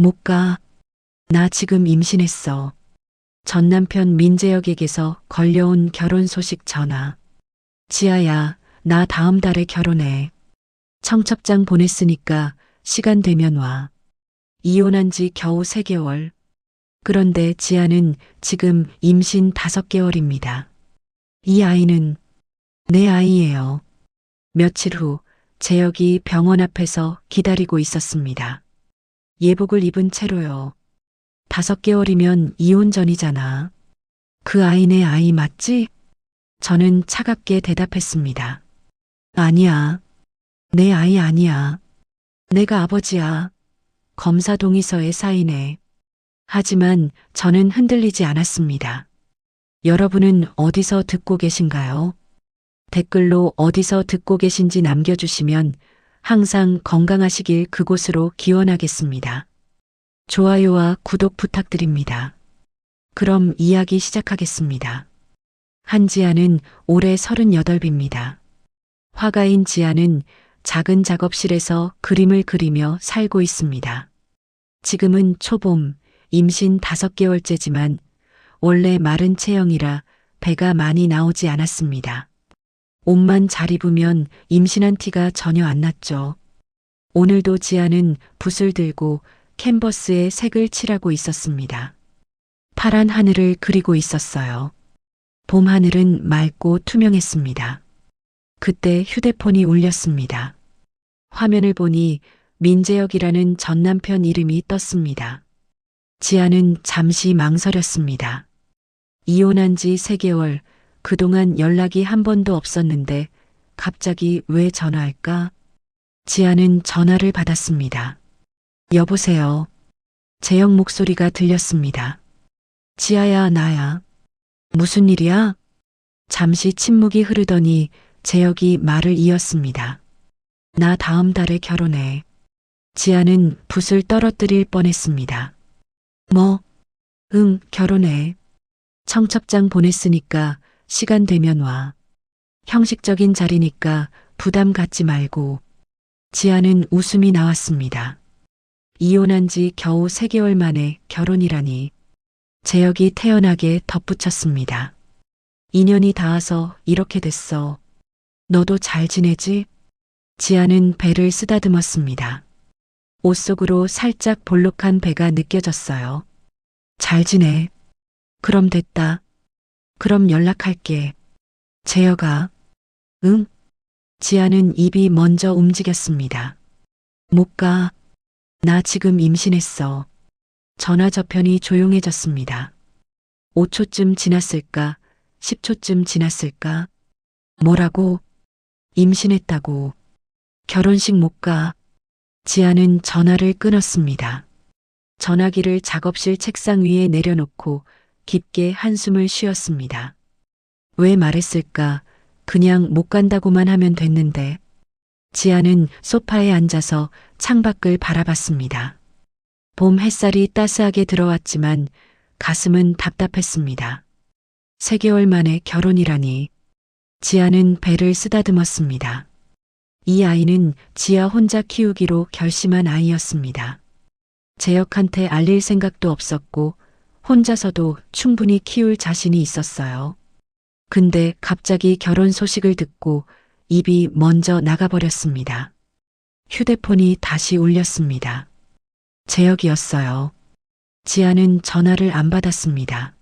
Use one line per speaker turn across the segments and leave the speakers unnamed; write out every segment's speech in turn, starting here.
못 가. 나 지금 임신했어. 전 남편 민재혁에게서 걸려온 결혼 소식 전화. 지아야, 나 다음 달에 결혼해. 청첩장 보냈으니까 시간 되면 와. 이혼한 지 겨우 3개월. 그런데 지아는 지금 임신 5개월입니다. 이 아이는 내 아이예요. 며칠 후 재혁이 병원 앞에서 기다리고 있었습니다. 예복을 입은 채로요. 5개월이면 이혼 전이잖아. 그 아이 내 아이 맞지? 저는 차갑게 대답했습니다. 아니야. 내 아이 아니야. 내가 아버지야. 검사 동의서에 사인해. 하지만 저는 흔들리지 않았습니다. 여러분은 어디서 듣고 계신가요? 댓글로 어디서 듣고 계신지 남겨주시면 항상 건강하시길 그곳으로 기원하겠습니다. 좋아요와 구독 부탁드립니다. 그럼 이야기 시작하겠습니다. 한지아는 올해 38입니다. 화가인 지아는 작은 작업실에서 그림을 그리며 살고 있습니다. 지금은 초봄, 임신 5개월째지만 원래 마른 체형이라 배가 많이 나오지 않았습니다. 옷만 잘 입으면 임신한 티가 전혀 안 났죠. 오늘도 지아는 붓을 들고 캔버스에 색을 칠하고 있었습니다. 파란 하늘을 그리고 있었어요. 봄 하늘은 맑고 투명했습니다. 그때 휴대폰이 울렸습니다. 화면을 보니 민재혁이라는 전 남편 이름이 떴습니다. 지아는 잠시 망설였습니다. 이혼한 지 3개월, 그동안 연락이 한 번도 없었는데 갑자기 왜 전화할까? 지아는 전화를 받았습니다. 여보세요. 재혁 목소리가 들렸습니다. 지아야, 나야. 무슨 일이야? 잠시 침묵이 흐르더니 재혁이 말을 이었습니다. 나 다음 달에 결혼해. 지아는 붓을 떨어뜨릴 뻔했습니다. 뭐? 응, 결혼해. 청첩장 보냈으니까 시간 되면 와. 형식적인 자리니까 부담 갖지 말고. 지아는 웃음이 나왔습니다. 이혼한 지 겨우 3개월 만에 결혼이라니. 재혁이 태연하게 덧붙였습니다. 인연이 닿아서 이렇게 됐어. 너도 잘 지내지? 지아는 배를 쓰다듬었습니다. 옷 속으로 살짝 볼록한 배가 느껴졌어요. 잘 지내. 그럼 됐다. 그럼 연락할게. 재혁아. 응? 지아는 입이 먼저 움직였습니다. 못 가. 나 지금 임신했어. 전화 저편이 조용해졌습니다. 5초쯤 지났을까? 10초쯤 지났을까? 뭐라고? 임신했다고. 결혼식 못 가. 지아는 전화를 끊었습니다. 전화기를 작업실 책상 위에 내려놓고 깊게 한숨을 쉬었습니다. 왜 말했을까? 그냥 못 간다고만 하면 됐는데. 지아는 소파에 앉아서 창밖을 바라봤습니다. 봄 햇살이 따스하게 들어왔지만 가슴은 답답했습니다. 3개월 만에 결혼이라니. 지아는 배를 쓰다듬었습니다. 이 아이는 지아 혼자 키우기로 결심한 아이였습니다. 재혁한테 알릴 생각도 없었고 혼자서도 충분히 키울 자신이 있었어요. 근데 갑자기 결혼 소식을 듣고 입이 먼저 나가버렸습니다. 휴대폰이 다시 울렸습니다. 재혁이었어요. 지아는 전화를 안 받았습니다.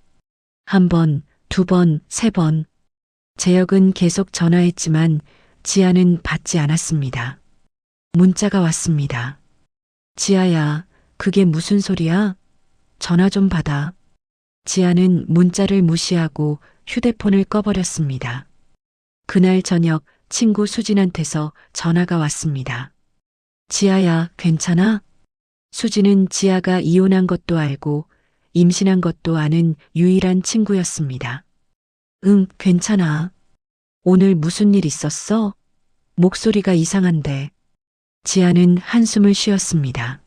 1번, 2번, 3번. 재혁은 계속 전화했지만 지아는 받지 않았습니다. 문자가 왔습니다. 지아야, 그게 무슨 소리야? 전화 좀 받아. 지아는 문자를 무시하고 휴대폰을 꺼버렸습니다. 그날 저녁 친구 수진한테서 전화가 왔습니다. 지아야, 괜찮아? 수진은 지아가 이혼한 것도 알고 임신한 것도 아는 유일한 친구였습니다. 응, 괜찮아. 오늘 무슨 일 있었어? 목소리가 이상한데. 지아는 한숨을 쉬었습니다.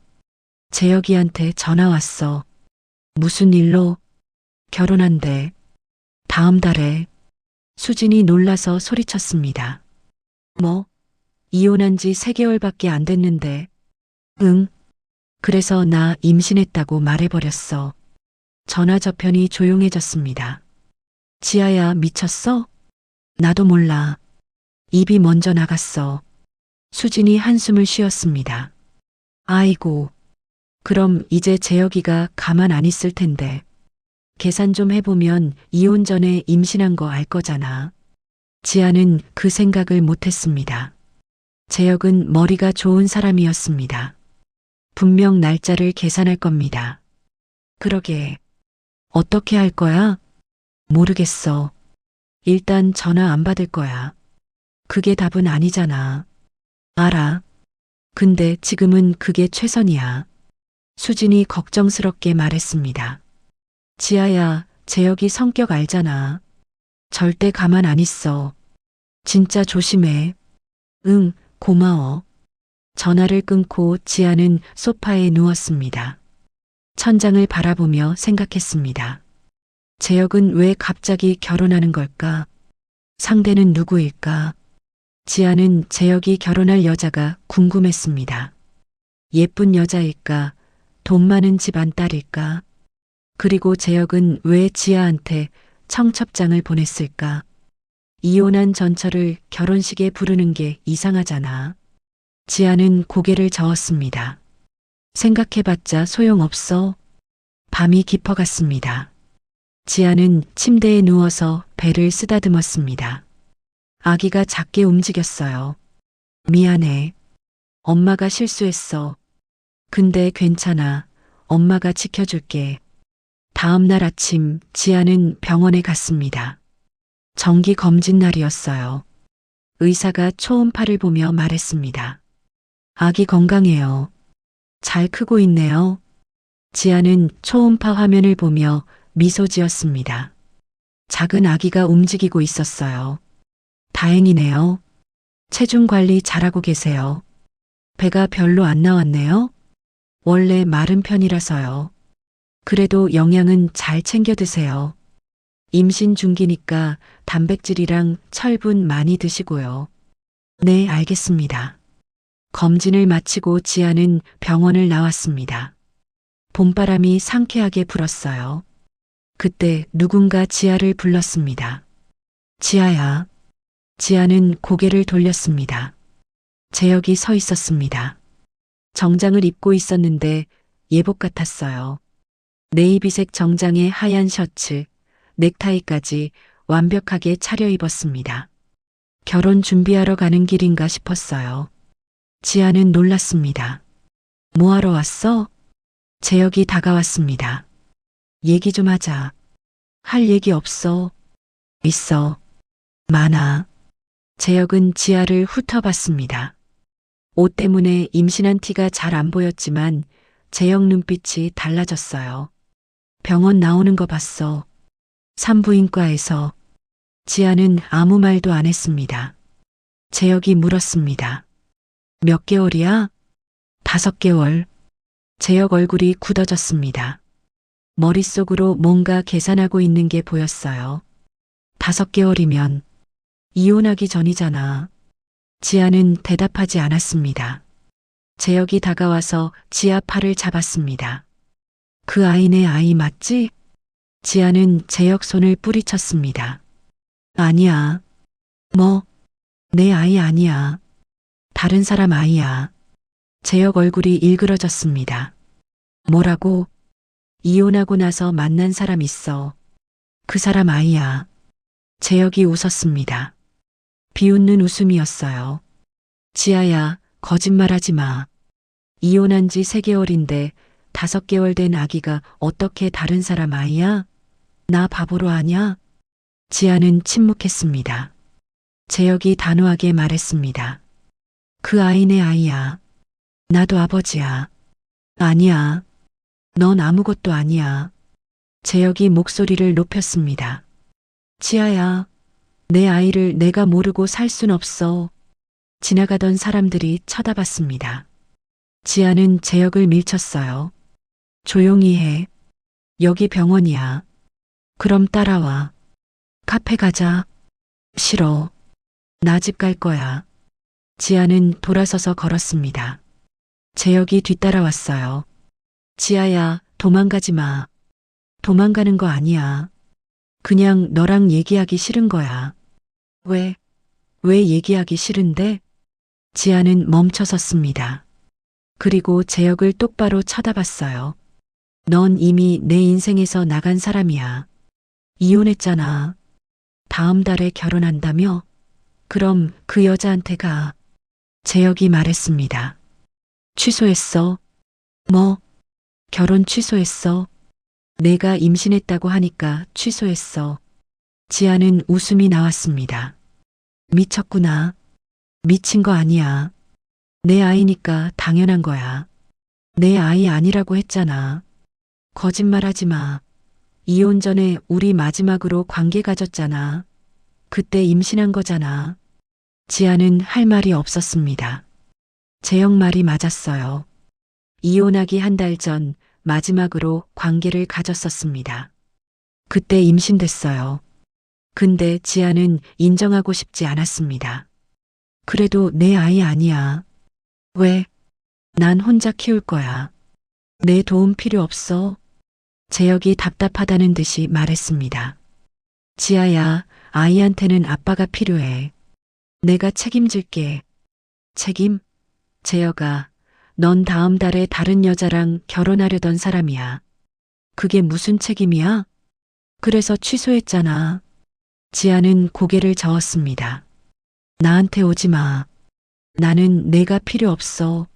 재혁이한테 전화 왔어. 무슨 일로? 결혼한대. 다음 달에. 수진이 놀라서 소리쳤습니다. 뭐? 이혼한 지 3개월밖에 안 됐는데. 응. 그래서 나 임신했다고 말해버렸어. 전화 저편이 조용해졌습니다. 지아야, 미쳤어? 나도 몰라. 입이 먼저 나갔어. 수진이 한숨을 쉬었습니다. 아이고, 그럼 이제 재혁이가 가만 안 있을 텐데. 계산 좀 해보면 이혼 전에 임신한 거 알 거잖아. 지아는 그 생각을 못했습니다. 재혁은 머리가 좋은 사람이었습니다. 분명 날짜를 계산할 겁니다. 그러게. 어떻게 할 거야? 모르겠어. 일단 전화 안 받을 거야. 그게 답은 아니잖아. 알아. 근데 지금은 그게 최선이야. 수진이 걱정스럽게 말했습니다. 지아야, 재혁이 성격 알잖아. 절대 가만 안 있어. 진짜 조심해. 응, 고마워. 전화를 끊고 지아는 소파에 누웠습니다. 천장을 바라보며 생각했습니다. 재혁은 왜 갑자기 결혼하는 걸까? 상대는 누구일까? 지아는 재혁이 결혼할 여자가 궁금했습니다. 예쁜 여자일까? 돈 많은 집안 딸일까? 그리고 재혁은 왜 지아한테 청첩장을 보냈을까? 이혼한 전철을 결혼식에 부르는 게 이상하잖아. 지아는 고개를 저었습니다. 생각해봤자 소용없어. 밤이 깊어갔습니다. 지아는 침대에 누워서 배를 쓰다듬었습니다. 아기가 작게 움직였어요. 미안해. 엄마가 실수했어. 근데 괜찮아. 엄마가 지켜줄게. 다음 날 아침 지아는 병원에 갔습니다. 정기 검진 날이었어요. 의사가 초음파를 보며 말했습니다. 아기 건강해요. 잘 크고 있네요. 지아는 초음파 화면을 보며 미소 지었습니다. 작은 아기가 움직이고 있었어요. 다행이네요. 체중 관리 잘하고 계세요. 배가 별로 안 나왔네요. 원래 마른 편이라서요. 그래도 영양은 잘 챙겨 드세요. 임신 중기니까 단백질이랑 철분 많이 드시고요. 네, 알겠습니다. 검진을 마치고 지아는 병원을 나왔습니다. 봄바람이 상쾌하게 불었어요. 그때 누군가 지아를 불렀습니다. 지아야. 지아는 고개를 돌렸습니다. 재혁이 서 있었습니다. 정장을 입고 있었는데 예복 같았어요. 네이비색 정장에 하얀 셔츠, 넥타이까지 완벽하게 차려입었습니다. 결혼 준비하러 가는 길인가 싶었어요. 지아는 놀랐습니다. 뭐하러 왔어? 재혁이 다가왔습니다. 얘기 좀 하자. 할 얘기 없어. 있어. 많아. 재혁은 지아를 훑어봤습니다. 옷 때문에 임신한 티가 잘 안 보였지만 재혁 눈빛이 달라졌어요. 병원 나오는 거 봤어. 산부인과에서. 지아는 아무 말도 안 했습니다. 재혁이 물었습니다. 몇 개월이야? 5개월. 재혁 얼굴이 굳어졌습니다. 머릿속으로 뭔가 계산하고 있는 게 보였어요. 5개월이면 이혼하기 전이잖아. 지아는 대답하지 않았습니다. 재혁이 다가와서 지아 팔을 잡았습니다. 그 아이 내 아이 맞지? 지아는 재혁 손을 뿌리쳤습니다. 아니야. 뭐? 내 아이 아니야. 다른 사람 아이야. 재혁 얼굴이 일그러졌습니다. 뭐라고? 이혼하고 나서 만난 사람 있어. 그 사람 아이야. 재혁이 웃었습니다. 비웃는 웃음이었어요. 지아야, 거짓말하지 마. 이혼한 지 3개월인데 5개월 된 아기가 어떻게 다른 사람 아이야? 나 바보로 아냐? 지아는 침묵했습니다. 재혁이 단호하게 말했습니다. 그 아이 내 아이야. 나도 아버지야. 아니야. 넌 아무것도 아니야. 재혁이 목소리를 높였습니다. 지아야, 내 아이를 내가 모르고 살 순 없어. 지나가던 사람들이 쳐다봤습니다. 지아는 재혁을 밀쳤어요. 조용히 해. 여기 병원이야. 그럼 따라와. 카페 가자. 싫어. 나 집 갈 거야. 지아는 돌아서서 걸었습니다. 재혁이 뒤따라왔어요. 지아야, 도망가지 마. 도망가는 거 아니야. 그냥 너랑 얘기하기 싫은 거야. 왜? 왜 얘기하기 싫은데? 지아는 멈춰섰습니다. 그리고 재혁을 똑바로 쳐다봤어요. 넌 이미 내 인생에서 나간 사람이야. 이혼했잖아. 다음 달에 결혼한다며? 그럼 그 여자한테 가. 재혁이 말했습니다. 취소했어. 뭐? 결혼 취소했어. 내가 임신했다고 하니까 취소했어. 지아는 웃음이 나왔습니다. 미쳤구나. 미친 거 아니야. 내 아이니까 당연한 거야. 내 아이 아니라고 했잖아. 거짓말하지 마. 이혼 전에 우리 마지막으로 관계 가졌잖아. 그때 임신한 거잖아. 지아는 할 말이 없었습니다. 재혁 말이 맞았어요. 이혼하기 한 달 전 마지막으로 관계를 가졌었습니다. 그때 임신됐어요. 근데 지아는 인정하고 싶지 않았습니다. 그래도 내 아이 아니야. 왜? 난 혼자 키울 거야. 내 도움 필요 없어. 재혁이 답답하다는 듯이 말했습니다. 지아야, 아이한테는 아빠가 필요해. 내가 책임질게. 책임? 재혁아, 넌 다음 달에 다른 여자랑 결혼하려던 사람이야. 그게 무슨 책임이야? 그래서 취소했잖아. 지아는 고개를 저었습니다. 나한테 오지 마. 나는 내가 필요 없어.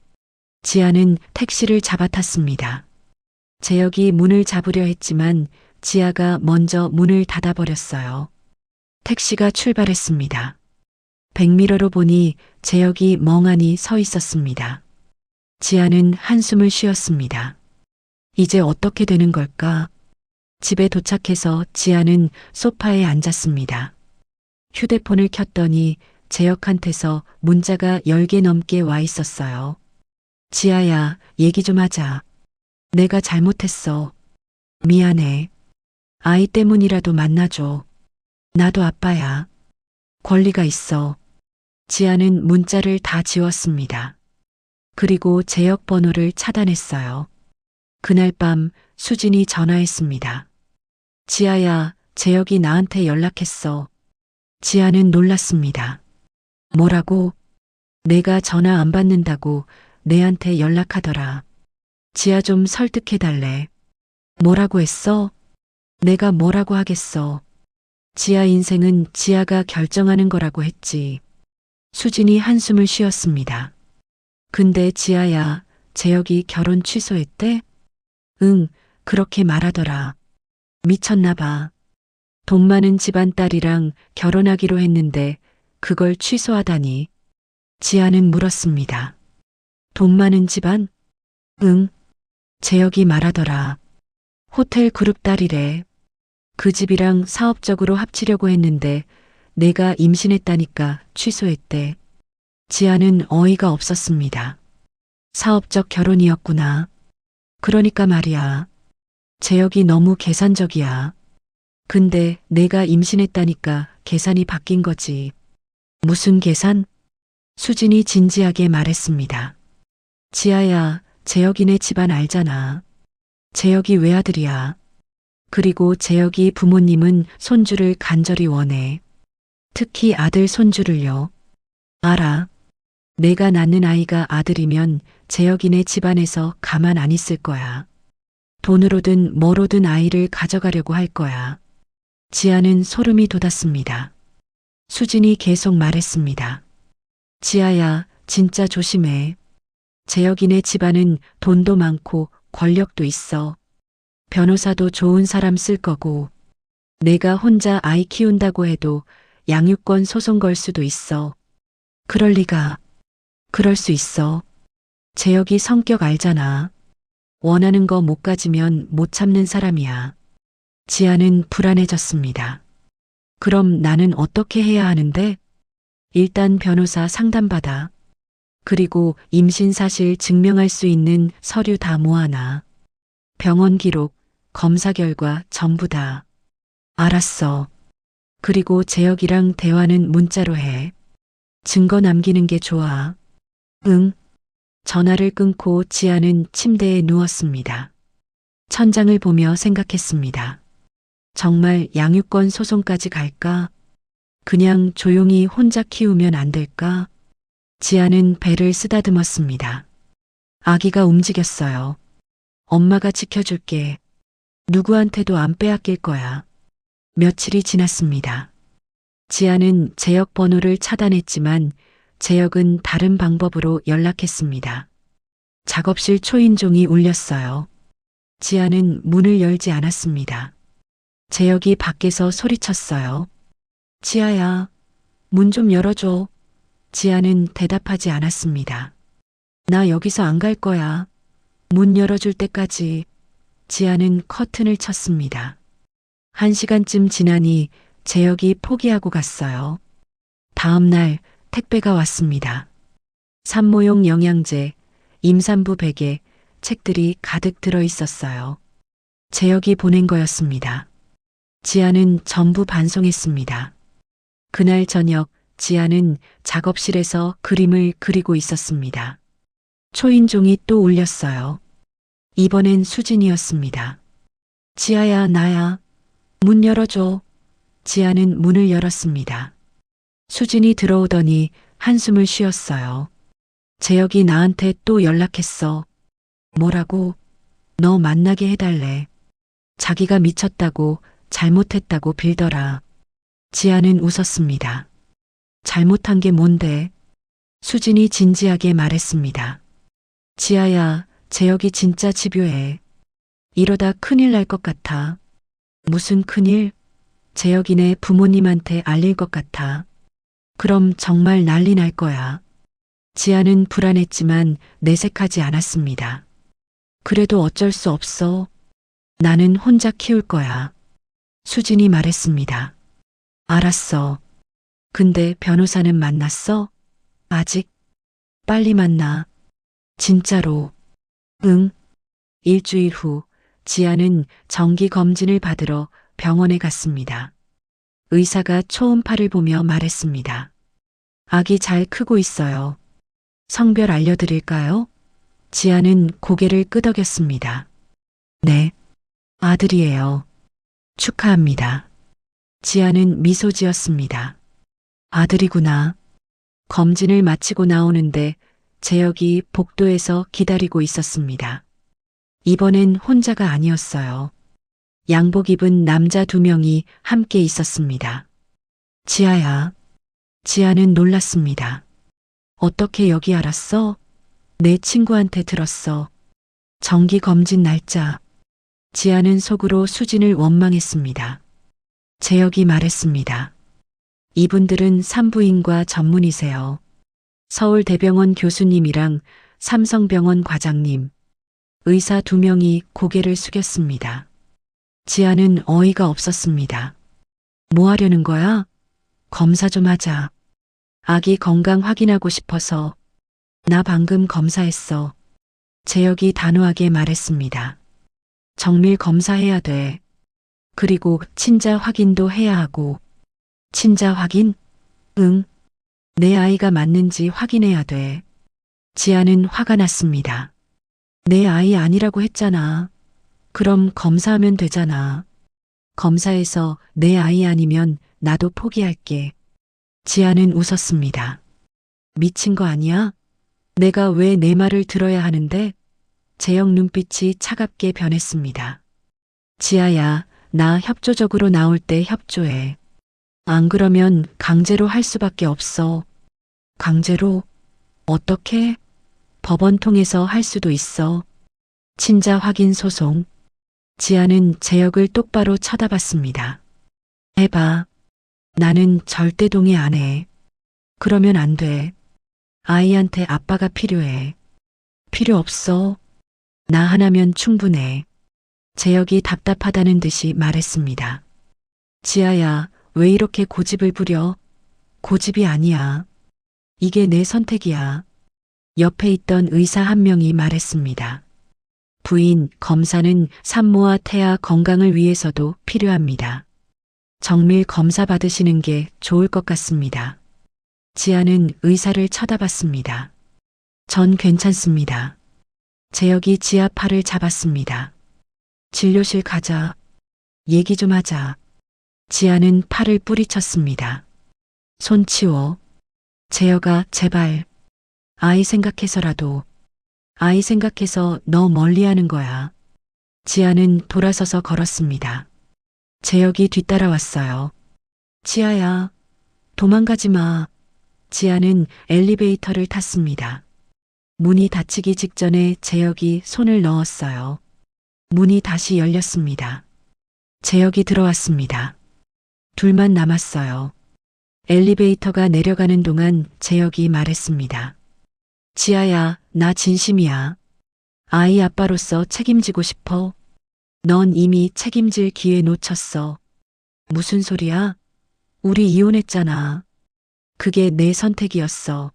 지아는 택시를 잡아탔습니다. 재혁이 문을 잡으려 했지만 지아가 먼저 문을 닫아버렸어요. 택시가 출발했습니다. 백미러로 보니 재혁이 멍하니 서 있었습니다. 지아는 한숨을 쉬었습니다. 이제 어떻게 되는 걸까? 집에 도착해서 지아는 소파에 앉았습니다. 휴대폰을 켰더니 재혁한테서 문자가 10개 넘게 와 있었어요. 지아야, 얘기 좀 하자. 내가 잘못했어. 미안해. 아이 때문이라도 만나줘. 나도 아빠야. 권리가 있어. 지아는 문자를 다 지웠습니다. 그리고 재혁 번호를 차단했어요. 그날 밤 수진이 전화했습니다. 지아야, 재혁이 나한테 연락했어. 지아는 놀랐습니다. 뭐라고? 내가 전화 안 받는다고 내한테 연락하더라. 지아 좀 설득해달래. 뭐라고 했어? 내가 뭐라고 하겠어. 지아 인생은 지아가 결정하는 거라고 했지. 수진이 한숨을 쉬었습니다. 근데 지아야, 재혁이 결혼 취소했대? 응, 그렇게 말하더라. 미쳤나 봐. 돈 많은 집안 딸이랑 결혼하기로 했는데 그걸 취소하다니. 지아는 물었습니다. 돈 많은 집안? 응. 재혁이 말하더라. 호텔 그룹 딸이래. 그 집이랑 사업적으로 합치려고 했는데 내가 임신했다니까 취소했대. 지아는 어이가 없었습니다. 사업적 결혼이었구나. 그러니까 말이야. 재혁이 너무 계산적이야. 근데 내가 임신했다니까 계산이 바뀐 거지. 무슨 계산? 수진이 진지하게 말했습니다. 지아야, 재혁이네 집안 알잖아. 재혁이 외아들이야. 그리고 재혁이 부모님은 손주를 간절히 원해. 특히 아들 손주를요. 알아. 내가 낳는 아이가 아들이면 재혁이네 집안에서 가만 안 있을 거야. 돈으로든 뭐로든 아이를 가져가려고 할 거야. 지아는 소름이 돋았습니다. 수진이 계속 말했습니다. 지아야, 진짜 조심해. 재혁이네 집안은 돈도 많고 권력도 있어. 변호사도 좋은 사람 쓸 거고. 내가 혼자 아이 키운다고 해도 양육권 소송 걸 수도 있어. 그럴 리가. 그럴 수 있어. 재혁이 성격 알잖아. 원하는 거 못 가지면 못 참는 사람이야. 지아는 불안해졌습니다. 그럼 나는 어떻게 해야 하는데? 일단 변호사 상담받아. 그리고 임신 사실 증명할 수 있는 서류 다 모아놔. 병원 기록, 검사 결과 전부 다. 알았어. 그리고 재혁이랑 대화는 문자로 해. 증거 남기는 게 좋아. 응. 전화를 끊고 지아는 침대에 누웠습니다. 천장을 보며 생각했습니다. 정말 양육권 소송까지 갈까? 그냥 조용히 혼자 키우면 안 될까? 지아는 배를 쓰다듬었습니다. 아기가 움직였어요. 엄마가 지켜줄게. 누구한테도 안 빼앗길 거야. 며칠이 지났습니다. 지아는 제역 번호를 차단했지만 제역은 다른 방법으로 연락했습니다. 작업실 초인종이 울렸어요. 지아는 문을 열지 않았습니다. 제역이 밖에서 소리쳤어요. 지아야, 문 좀 열어줘. 지아는 대답하지 않았습니다. 나 여기서 안 갈 거야. 문 열어줄 때까지. 지아는 커튼을 쳤습니다. 1시간쯤 지나니 제역이 포기하고 갔어요. 다음 날 택배가 왔습니다. 산모용 영양제, 임산부 베개, 책들이 가득 들어 있었어요. 제역이 보낸 거였습니다. 지아는 전부 반송했습니다. 그날 저녁 지아는 작업실에서 그림을 그리고 있었습니다. 초인종이 또 울렸어요. 이번엔 수진이었습니다. 지아야, 나야. 문 열어줘. 지아는 문을 열었습니다. 수진이 들어오더니 한숨을 쉬었어요. 재혁이 나한테 또 연락했어. 뭐라고? 너 만나게 해달래. 자기가 미쳤다고 잘못했다고 빌더라. 지아는 웃었습니다. 잘못한 게 뭔데? 수진이 진지하게 말했습니다. 지아야, 재혁이 진짜 집요해. 이러다 큰일 날 것 같아. 무슨 큰일? 재혁이네 부모님한테 알릴 것 같아. 그럼 정말 난리 날 거야. 지아는 불안했지만 내색하지 않았습니다. 그래도 어쩔 수 없어. 나는 혼자 키울 거야. 수진이 말했습니다. 알았어. 근데 변호사는 만났어? 아직? 빨리 만나. 진짜로. 응. 일주일 후 지아는 정기 검진을 받으러 병원에 갔습니다. 의사가 초음파를 보며 말했습니다. 아기 잘 크고 있어요. 성별 알려드릴까요? 지아는 고개를 끄덕였습니다. 네. 아들이에요. 축하합니다. 지아는 미소 지었습니다. 아들이구나. 검진을 마치고 나오는데 재혁이 복도에서 기다리고 있었습니다. 이번엔 혼자가 아니었어요. 양복 입은 남자 2명이 함께 있었습니다. 지아야. 지아는 놀랐습니다. 어떻게 여기 알았어? 내 친구한테 들었어. 정기 검진 날짜. 지아는 속으로 수진을 원망했습니다. 재혁이 말했습니다. 이분들은 산부인과 전문의세요. 서울대병원 교수님이랑 삼성병원 과장님, 의사 2명이 고개를 숙였습니다. 지아는 어이가 없었습니다. 뭐 하려는 거야? 검사 좀 하자. 아기 건강 확인하고 싶어서. 나 방금 검사했어. 재혁이 단호하게 말했습니다. 정밀 검사해야 돼. 그리고 친자 확인도 해야 하고. 친자 확인? 응. 내 아이가 맞는지 확인해야 돼. 지아는 화가 났습니다. 내 아이 아니라고 했잖아. 그럼 검사하면 되잖아. 검사해서 내 아이 아니면 나도 포기할게. 지아는 웃었습니다. 미친 거 아니야? 내가 왜 내 말을 들어야 하는데? 재혁 눈빛이 차갑게 변했습니다. 지아야, 나 협조적으로 나올 때 협조해. 안 그러면 강제로 할 수밖에 없어. 강제로? 어떻게? 법원 통해서 할 수도 있어. 친자 확인 소송. 지아는 재혁을 똑바로 쳐다봤습니다. 해봐. 나는 절대 동의 안 해. 그러면 안 돼. 아이한테 아빠가 필요해. 필요 없어. 나 하나면 충분해. 재혁이 답답하다는 듯이 말했습니다. 지아야, 왜 이렇게 고집을 부려? 고집이 아니야. 이게 내 선택이야. 옆에 있던 의사 한 명이 말했습니다. 부인, 검사는 산모와 태아 건강을 위해서도 필요합니다. 정밀 검사 받으시는 게 좋을 것 같습니다. 지아는 의사를 쳐다봤습니다. 전 괜찮습니다. 재혁이 지아 팔을 잡았습니다. 진료실 가자. 얘기 좀 하자. 지아는 팔을 뿌리쳤습니다. 손 치워. 재혁아, 제발. 아이 생각해서라도. 아이 생각해서 너 멀리하는 거야. 지아는 돌아서서 걸었습니다. 재혁이 뒤따라왔어요. 지아야, 도망가지 마. 지아는 엘리베이터를 탔습니다. 문이 닫히기 직전에 재혁이 손을 넣었어요. 문이 다시 열렸습니다. 재혁이 들어왔습니다. 둘만 남았어요. 엘리베이터가 내려가는 동안 재혁이 말했습니다. 지아야, 나 진심이야. 아이 아빠로서 책임지고 싶어. 넌 이미 책임질 기회 놓쳤어. 무슨 소리야? 우리 이혼했잖아. 그게 내 선택이었어.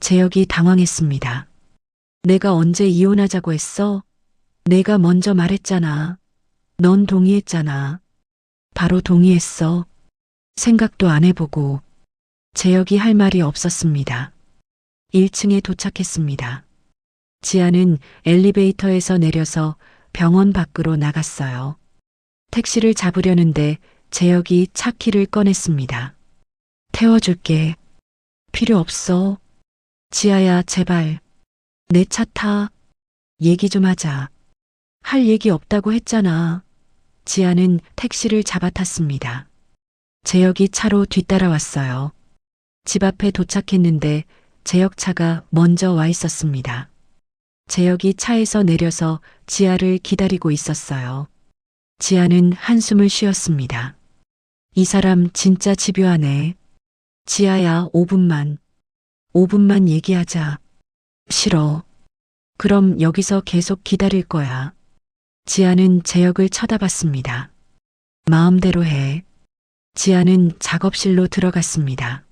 재혁이 당황했습니다. 내가 언제 이혼하자고 했어? 내가 먼저 말했잖아. 넌 동의했잖아. 바로 동의했어. 생각도 안 해보고. 재혁이 할 말이 없었습니다. 1층에 도착했습니다. 지아는 엘리베이터에서 내려서 병원 밖으로 나갔어요. 택시를 잡으려는데 재혁이 차 키를 꺼냈습니다. 태워줄게. 필요 없어. 지아야, 제발. 내 차 타. 얘기 좀 하자. 할 얘기 없다고 했잖아. 지아는 택시를 잡아탔습니다. 재혁이 차로 뒤따라왔어요. 집 앞에 도착했는데 재혁 차가 먼저 와 있었습니다. 재혁이 차에서 내려서 지아를 기다리고 있었어요. 지아는 한숨을 쉬었습니다. 이 사람 진짜 집요하네. 지아야, 5분만 얘기하자. 싫어. 그럼 여기서 계속 기다릴 거야. 지아는 재혁을 쳐다봤습니다. 마음대로 해. 지아는 작업실로 들어갔습니다.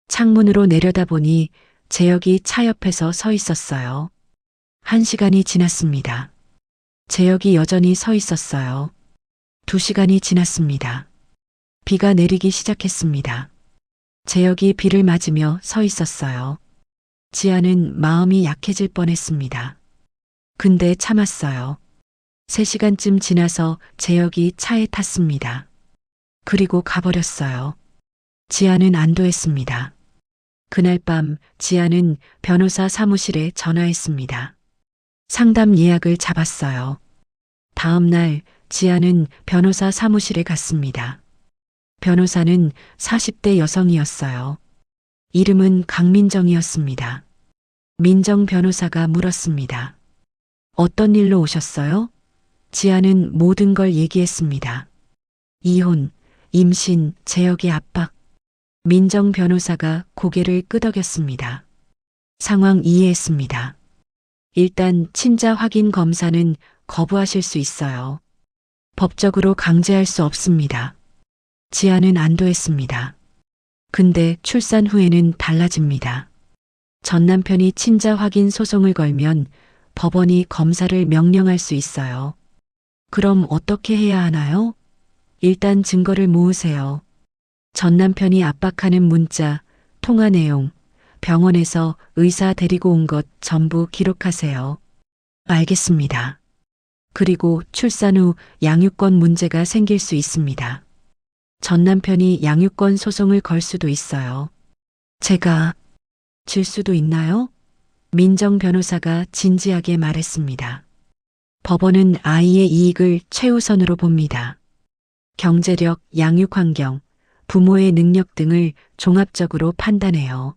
창문으로 내려다보니 재혁이 차 옆에서 서 있었어요. 1시간이 지났습니다. 재혁이 여전히 서 있었어요. 2시간이 지났습니다. 비가 내리기 시작했습니다. 재혁이 비를 맞으며 서 있었어요. 지아는 마음이 약해질 뻔했습니다. 근데 참았어요. 3시간쯤 지나서 재혁이 차에 탔습니다. 그리고 가버렸어요. 지아는 안도했습니다. 그날 밤 지아는 변호사 사무실에 전화했습니다. 상담 예약을 잡았어요. 다음 날 지아는 변호사 사무실에 갔습니다. 변호사는 40대 여성이었어요. 이름은 강민정이었습니다. 민정 변호사가 물었습니다. 어떤 일로 오셨어요? 지아는 모든 걸 얘기했습니다. 이혼, 임신, 재혁의 압박. 민정 변호사가 고개를 끄덕였습니다. 상황 이해했습니다. 일단 친자 확인 검사는 거부하실 수 있어요. 법적으로 강제할 수 없습니다. 지아는 안도했습니다. 근데 출산 후에는 달라집니다. 전 남편이 친자 확인 소송을 걸면 법원이 검사를 명령할 수 있어요. 그럼 어떻게 해야 하나요? 일단 증거를 모으세요. 전 남편이 압박하는 문자, 통화 내용, 병원에서 의사 데리고 온 것 전부 기록하세요. 알겠습니다. 그리고 출산 후 양육권 문제가 생길 수 있습니다. 전 남편이 양육권 소송을 걸 수도 있어요. 제가 질 수도 있나요? 민정 변호사가 진지하게 말했습니다. 법원은 아이의 이익을 최우선으로 봅니다. 경제력, 양육 환경, 부모의 능력 등을 종합적으로 판단해요.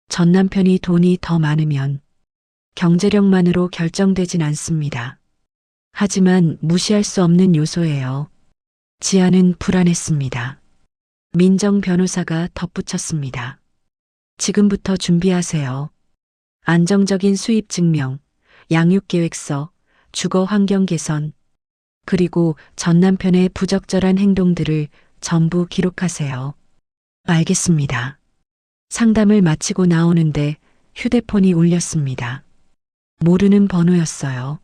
전 남편이 돈이 더 많으면 경제력만으로 결정되진 않습니다. 하지만 무시할 수 없는 요소예요. 지아는 불안했습니다. 민정 변호사가 덧붙였습니다. 지금부터 준비하세요. 안정적인 수입 증명, 양육계획서, 주거 환경 개선, 그리고 전 남편의 부적절한 행동들을 전부 기록하세요. 알겠습니다. 상담을 마치고 나오는데 휴대폰이 울렸습니다. 모르는 번호였어요.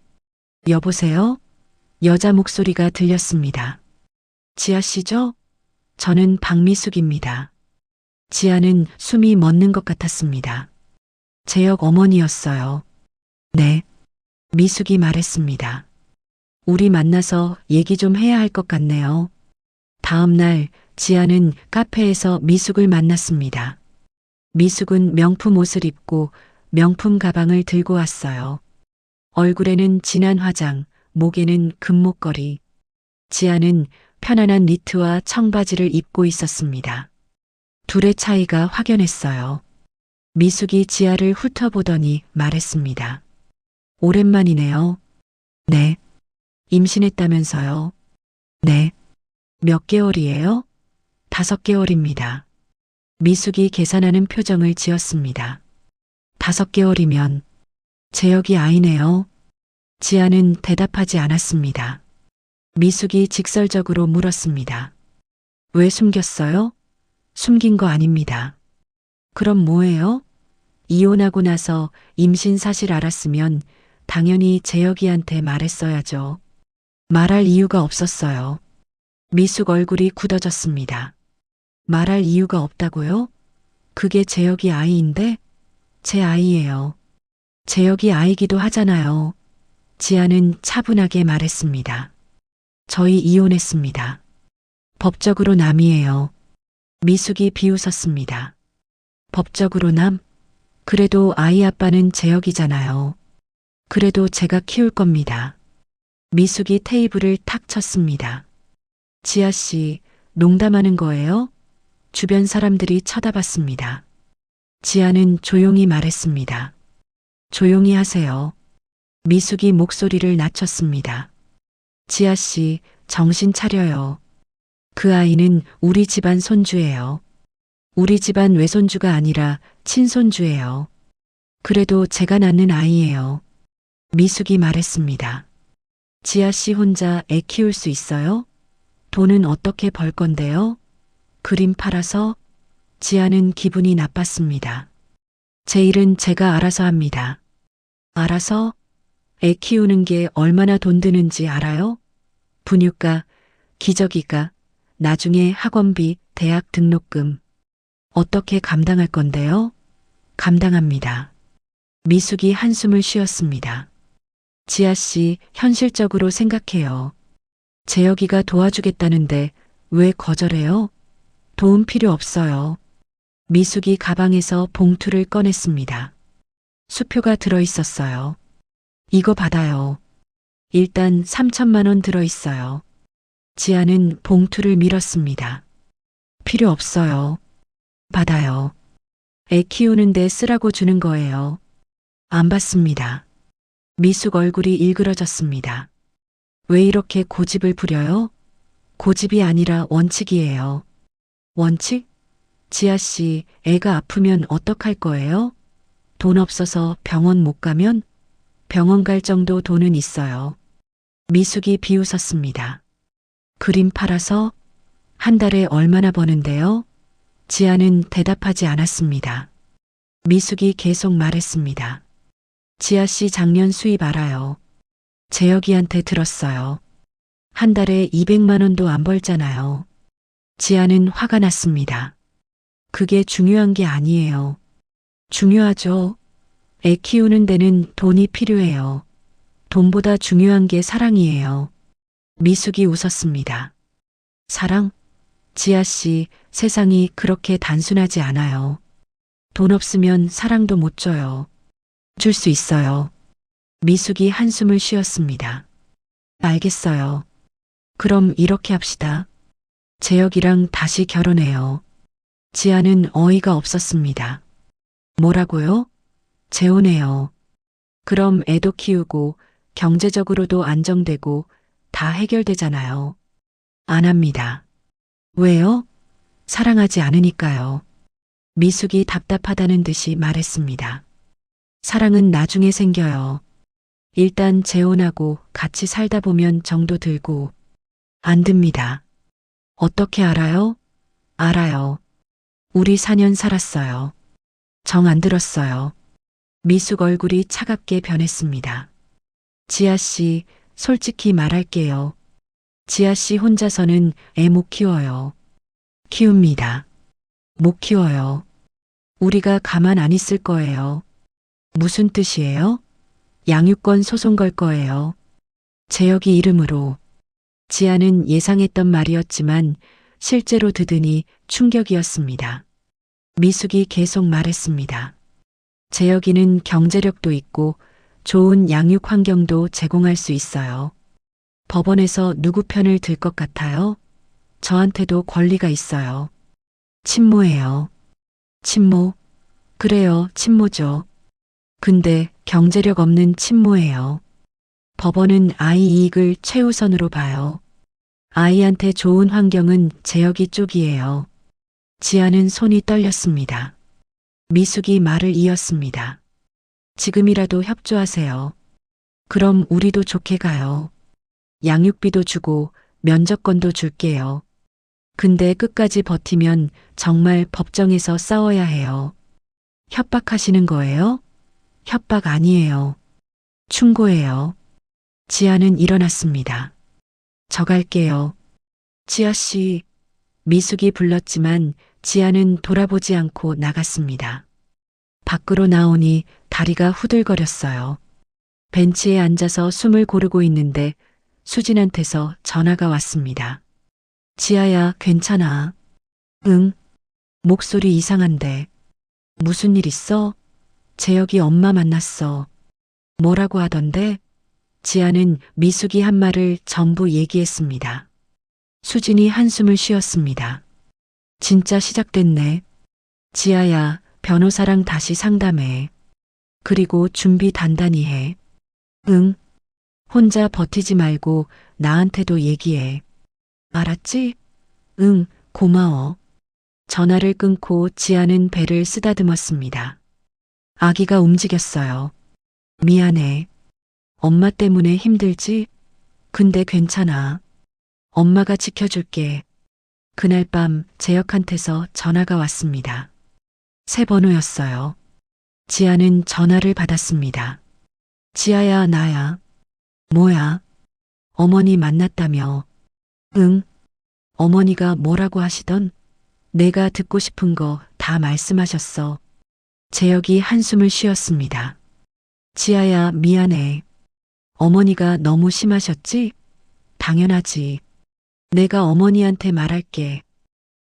여보세요? 여자 목소리가 들렸습니다. 지아 씨죠? 저는 박미숙입니다. 지아는 숨이 멎는 것 같았습니다. 재혁 어머니였어요. 네. 미숙이 말했습니다. 우리 만나서 얘기 좀 해야 할 것 같네요. 다음 날 지아는 카페에서 미숙을 만났습니다. 미숙은 명품 옷을 입고 명품 가방을 들고 왔어요. 얼굴에는 진한 화장, 목에는 금목걸이. 지아는 편안한 니트와 청바지를 입고 있었습니다. 둘의 차이가 확연했어요. 미숙이 지아를 훑어보더니 말했습니다. 오랜만이네요. 네. 임신했다면서요? 네. 몇 개월이에요? 5개월입니다. 미숙이 계산하는 표정을 지었습니다. 5개월이면 재혁이 아이네요. 지아는 대답하지 않았습니다. 미숙이 직설적으로 물었습니다. 왜 숨겼어요? 숨긴 거 아닙니다. 그럼 뭐예요? 이혼하고 나서 임신 사실 알았으면 당연히 재혁이한테 말했어야죠. 말할 이유가 없었어요. 미숙 얼굴이 굳어졌습니다. 말할 이유가 없다고요? 그게 재혁이 아이인데? 제 아이예요. 재혁이 아이기도 하잖아요. 지아는 차분하게 말했습니다. 저희 이혼했습니다. 법적으로 남이에요. 미숙이 비웃었습니다. 법적으로 남? 그래도 아이 아빠는 재혁이잖아요. 그래도 제가 키울 겁니다. 미숙이 테이블을 탁 쳤습니다. 지아 씨, 농담하는 거예요? 주변 사람들이 쳐다봤습니다. 지아는 조용히 말했습니다. 조용히 하세요. 미숙이 목소리를 낮췄습니다. 지아 씨, 정신 차려요. 그 아이는 우리 집안 손주예요. 우리 집안 외손주가 아니라 친손주예요. 그래도 제가 낳는 아이예요. 미숙이 말했습니다. 지아 씨 혼자 애 키울 수 있어요? 돈은 어떻게 벌 건데요? 그림 팔아서? 지아는 기분이 나빴습니다. 제 일은 제가 알아서 합니다. 알아서? 애 키우는 게 얼마나 돈 드는지 알아요? 분유가, 기저귀가, 나중에 학원비, 대학 등록금. 어떻게 감당할 건데요? 감당합니다. 미숙이 한숨을 쉬었습니다. 지아 씨, 현실적으로 생각해요. 재혁이가 도와주겠다는데 왜 거절해요? 도움 필요 없어요. 미숙이 가방에서 봉투를 꺼냈습니다. 수표가 들어 있었어요. 이거 받아요. 일단 3천만 원 들어 있어요. 지아는 봉투를 밀었습니다. 필요 없어요. 받아요. 애 키우는데 쓰라고 주는 거예요. 안 받습니다. 미숙 얼굴이 일그러졌습니다. 왜 이렇게 고집을 부려요? 고집이 아니라 원칙이에요. 원칙? 지아 씨, 애가 아프면 어떡할 거예요? 돈 없어서 병원 못 가면? 병원 갈 정도 돈은 있어요. 미숙이 비웃었습니다. 그림 팔아서? 한 달에 얼마나 버는데요? 지아는 대답하지 않았습니다. 미숙이 계속 말했습니다. 지아 씨 작년 수입 알아요. 재혁이한테 들었어요. 한 달에 200만 원도 안 벌잖아요. 지아는 화가 났습니다. 그게 중요한 게 아니에요. 중요하죠. 애 키우는 데는 돈이 필요해요. 돈보다 중요한 게 사랑이에요. 미숙이 웃었습니다. 사랑? 지아 씨, 세상이 그렇게 단순하지 않아요. 돈 없으면 사랑도 못 줘요. 줄 수 있어요. 미숙이 한숨을 쉬었습니다. 알겠어요. 그럼 이렇게 합시다. 재혁이랑 다시 결혼해요. 지아는 어이가 없었습니다. 뭐라고요? 재혼해요. 그럼 애도 키우고 경제적으로도 안정되고 다 해결되잖아요. 안 합니다. 왜요? 사랑하지 않으니까요. 미숙이 답답하다는 듯이 말했습니다. 사랑은 나중에 생겨요. 일단 재혼하고 같이 살다 보면 정도 들고. 안 듭니다. 어떻게 알아요? 알아요. 우리 4년 살았어요. 정 안 들었어요. 미숙 얼굴이 차갑게 변했습니다. 지아 씨, 솔직히 말할게요. 지아 씨 혼자서는 애 못 키워요. 키웁니다. 못 키워요. 우리가 가만 안 있을 거예요. 무슨 뜻이에요? 양육권 소송 걸 거예요. 재혁이 이름으로. 지아는 예상했던 말이었지만 실제로 들으니 충격이었습니다. 미숙이 계속 말했습니다. 재혁이는 경제력도 있고 좋은 양육 환경도 제공할 수 있어요. 법원에서 누구 편을 들 것 같아요? 저한테도 권리가 있어요. 친모예요. 친모? 그래요, 친모죠. 근데 경제력 없는 친모예요. 법원은 아이 이익을 최우선으로 봐요. 아이한테 좋은 환경은 재혁이 쪽이에요. 지아는 손이 떨렸습니다. 미숙이 말을 이었습니다. 지금이라도 협조하세요. 그럼 우리도 좋게 가요. 양육비도 주고 면접권도 줄게요. 근데 끝까지 버티면 정말 법정에서 싸워야 해요. 협박하시는 거예요? 협박 아니에요. 충고예요. 지아는 일어났습니다. 저 갈게요. 지아 씨. 미숙이 불렀지만 지아는 돌아보지 않고 나갔습니다. 밖으로 나오니 다리가 후들거렸어요. 벤치에 앉아서 숨을 고르고 있는데 수진한테서 전화가 왔습니다. 지아야, 괜찮아? 응. 목소리 이상한데. 무슨 일 있어? 재혁이 엄마 만났어. 뭐라고 하던데? 지아는 미숙이 한 말을 전부 얘기했습니다. 수진이 한숨을 쉬었습니다. 진짜 시작됐네. 지아야, 변호사랑 다시 상담해. 그리고 준비 단단히 해. 응. 혼자 버티지 말고 나한테도 얘기해. 알았지? 응, 고마워. 전화를 끊고 지아는 배를 쓰다듬었습니다. 아기가 움직였어요. 미안해. 엄마 때문에 힘들지? 근데 괜찮아. 엄마가 지켜줄게. 그날 밤 재혁한테서 전화가 왔습니다. 새 번호였어요. 지아는 전화를 받았습니다. 지아야, 나야. 뭐야? 어머니 만났다며. 응. 어머니가 뭐라고 하시던? 내가 듣고 싶은 거 다 말씀하셨어. 재혁이 한숨을 쉬었습니다. 지아야, 미안해. 어머니가 너무 심하셨지? 당연하지. 내가 어머니한테 말할게.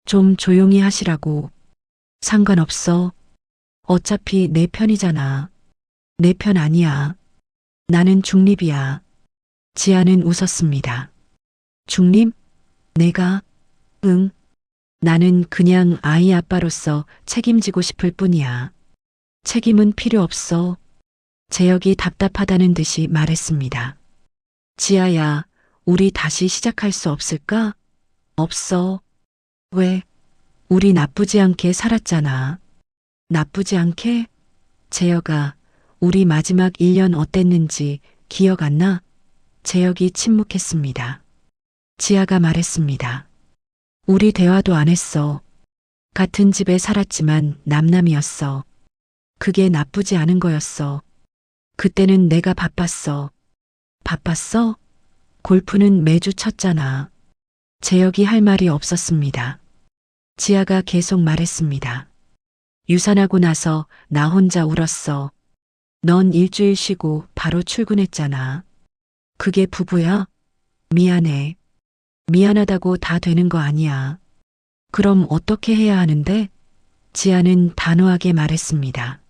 좀 조용히 하시라고. 상관없어. 어차피 내 편이잖아. 내 편 아니야. 나는 중립이야. 지아는 웃었습니다. 중립? 내가? 응. 나는 그냥 아이 아빠로서 책임지고 싶을 뿐이야. 책임은 필요 없어. 재혁이 답답하다는 듯이 말했습니다. 지아야, 우리 다시 시작할 수 없을까? 없어. 왜? 우리 나쁘지 않게 살았잖아. 나쁘지 않게? 재혁아, 우리 마지막 1년 어땠는지 기억 안 나? 재혁이 침묵했습니다. 지아가 말했습니다. 우리 대화도 안 했어. 같은 집에 살았지만 남남이었어. 그게 나쁘지 않은 거였어. 그때는 내가 바빴어. 바빴어? 골프는 매주 쳤잖아. 재혁이 할 말이 없었습니다. 지아가 계속 말했습니다. 유산하고 나서 나 혼자 울었어. 넌 일주일 쉬고 바로 출근했잖아. 그게 부부야? 미안해. 미안하다고 다 되는 거 아니야. 그럼 어떻게 해야 하는데? 지아는 단호하게 말했습니다.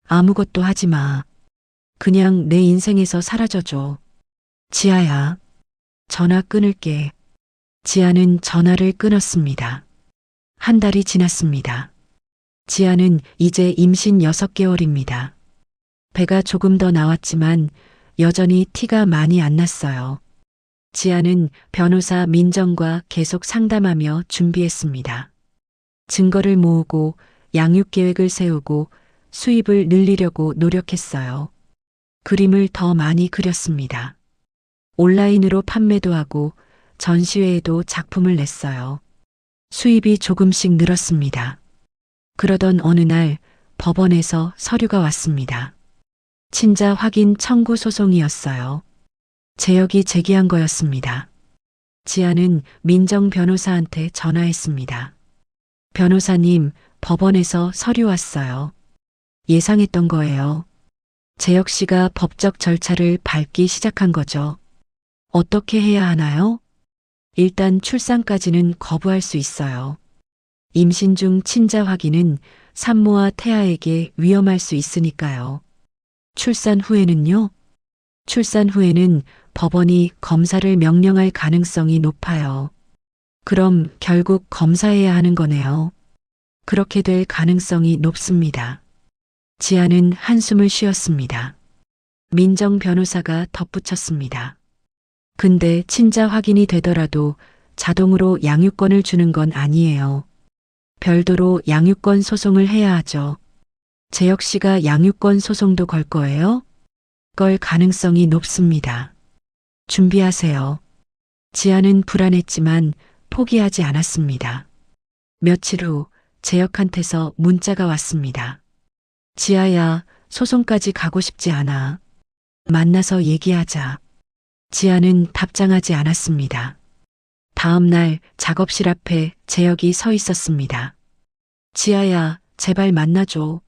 아무것도 하지 마. 그냥 내 인생에서 사라져줘. 지아야. 전화 끊을게. 지아는 전화를 끊었습니다. 한 달이 지났습니다. 지아는 이제 임신 6개월입니다. 배가 조금 더 나왔지만 여전히 티가 많이 안 났어요. 지아는 변호사 민정과 계속 상담하며 준비했습니다. 증거를 모으고 양육 계획을 세우고 수입을 늘리려고 노력했어요. 그림을 더 많이 그렸습니다. 온라인으로 판매도 하고 전시회에도 작품을 냈어요. 수입이 조금씩 늘었습니다. 그러던 어느 날 법원에서 서류가 왔습니다. 친자 확인 청구 소송이었어요. 재혁이 제기한 거였습니다. 지아는 민정 변호사한테 전화했습니다. 변호사님, 법원에서 서류 왔어요. 예상했던 거예요. 재혁 씨가 법적 절차를 밟기 시작한 거죠. 어떻게 해야 하나요? 일단 출산까지는 거부할 수 있어요. 임신 중 친자 확인은 산모와 태아에게 위험할 수 있으니까요. 출산 후에는요? 출산 후에는 법원이 검사를 명령할 가능성이 높아요. 그럼 결국 검사해야 하는 거네요. 그렇게 될 가능성이 높습니다. 지아는 한숨을 쉬었습니다. 민정 변호사가 덧붙였습니다. 근데 친자 확인이 되더라도 자동으로 양육권을 주는 건 아니에요. 별도로 양육권 소송을 해야 하죠. 재혁 씨가 양육권 소송도 걸 거예요? 걸 가능성이 높습니다. 준비하세요. 지아는 불안했지만 포기하지 않았습니다. 며칠 후 재혁한테서 문자가 왔습니다. 지아야, 소송까지 가고 싶지 않아. 만나서 얘기하자. 지아는 답장하지 않았습니다. 다음 날 작업실 앞에 재혁이 서 있었습니다. 지아야, 제발 만나줘.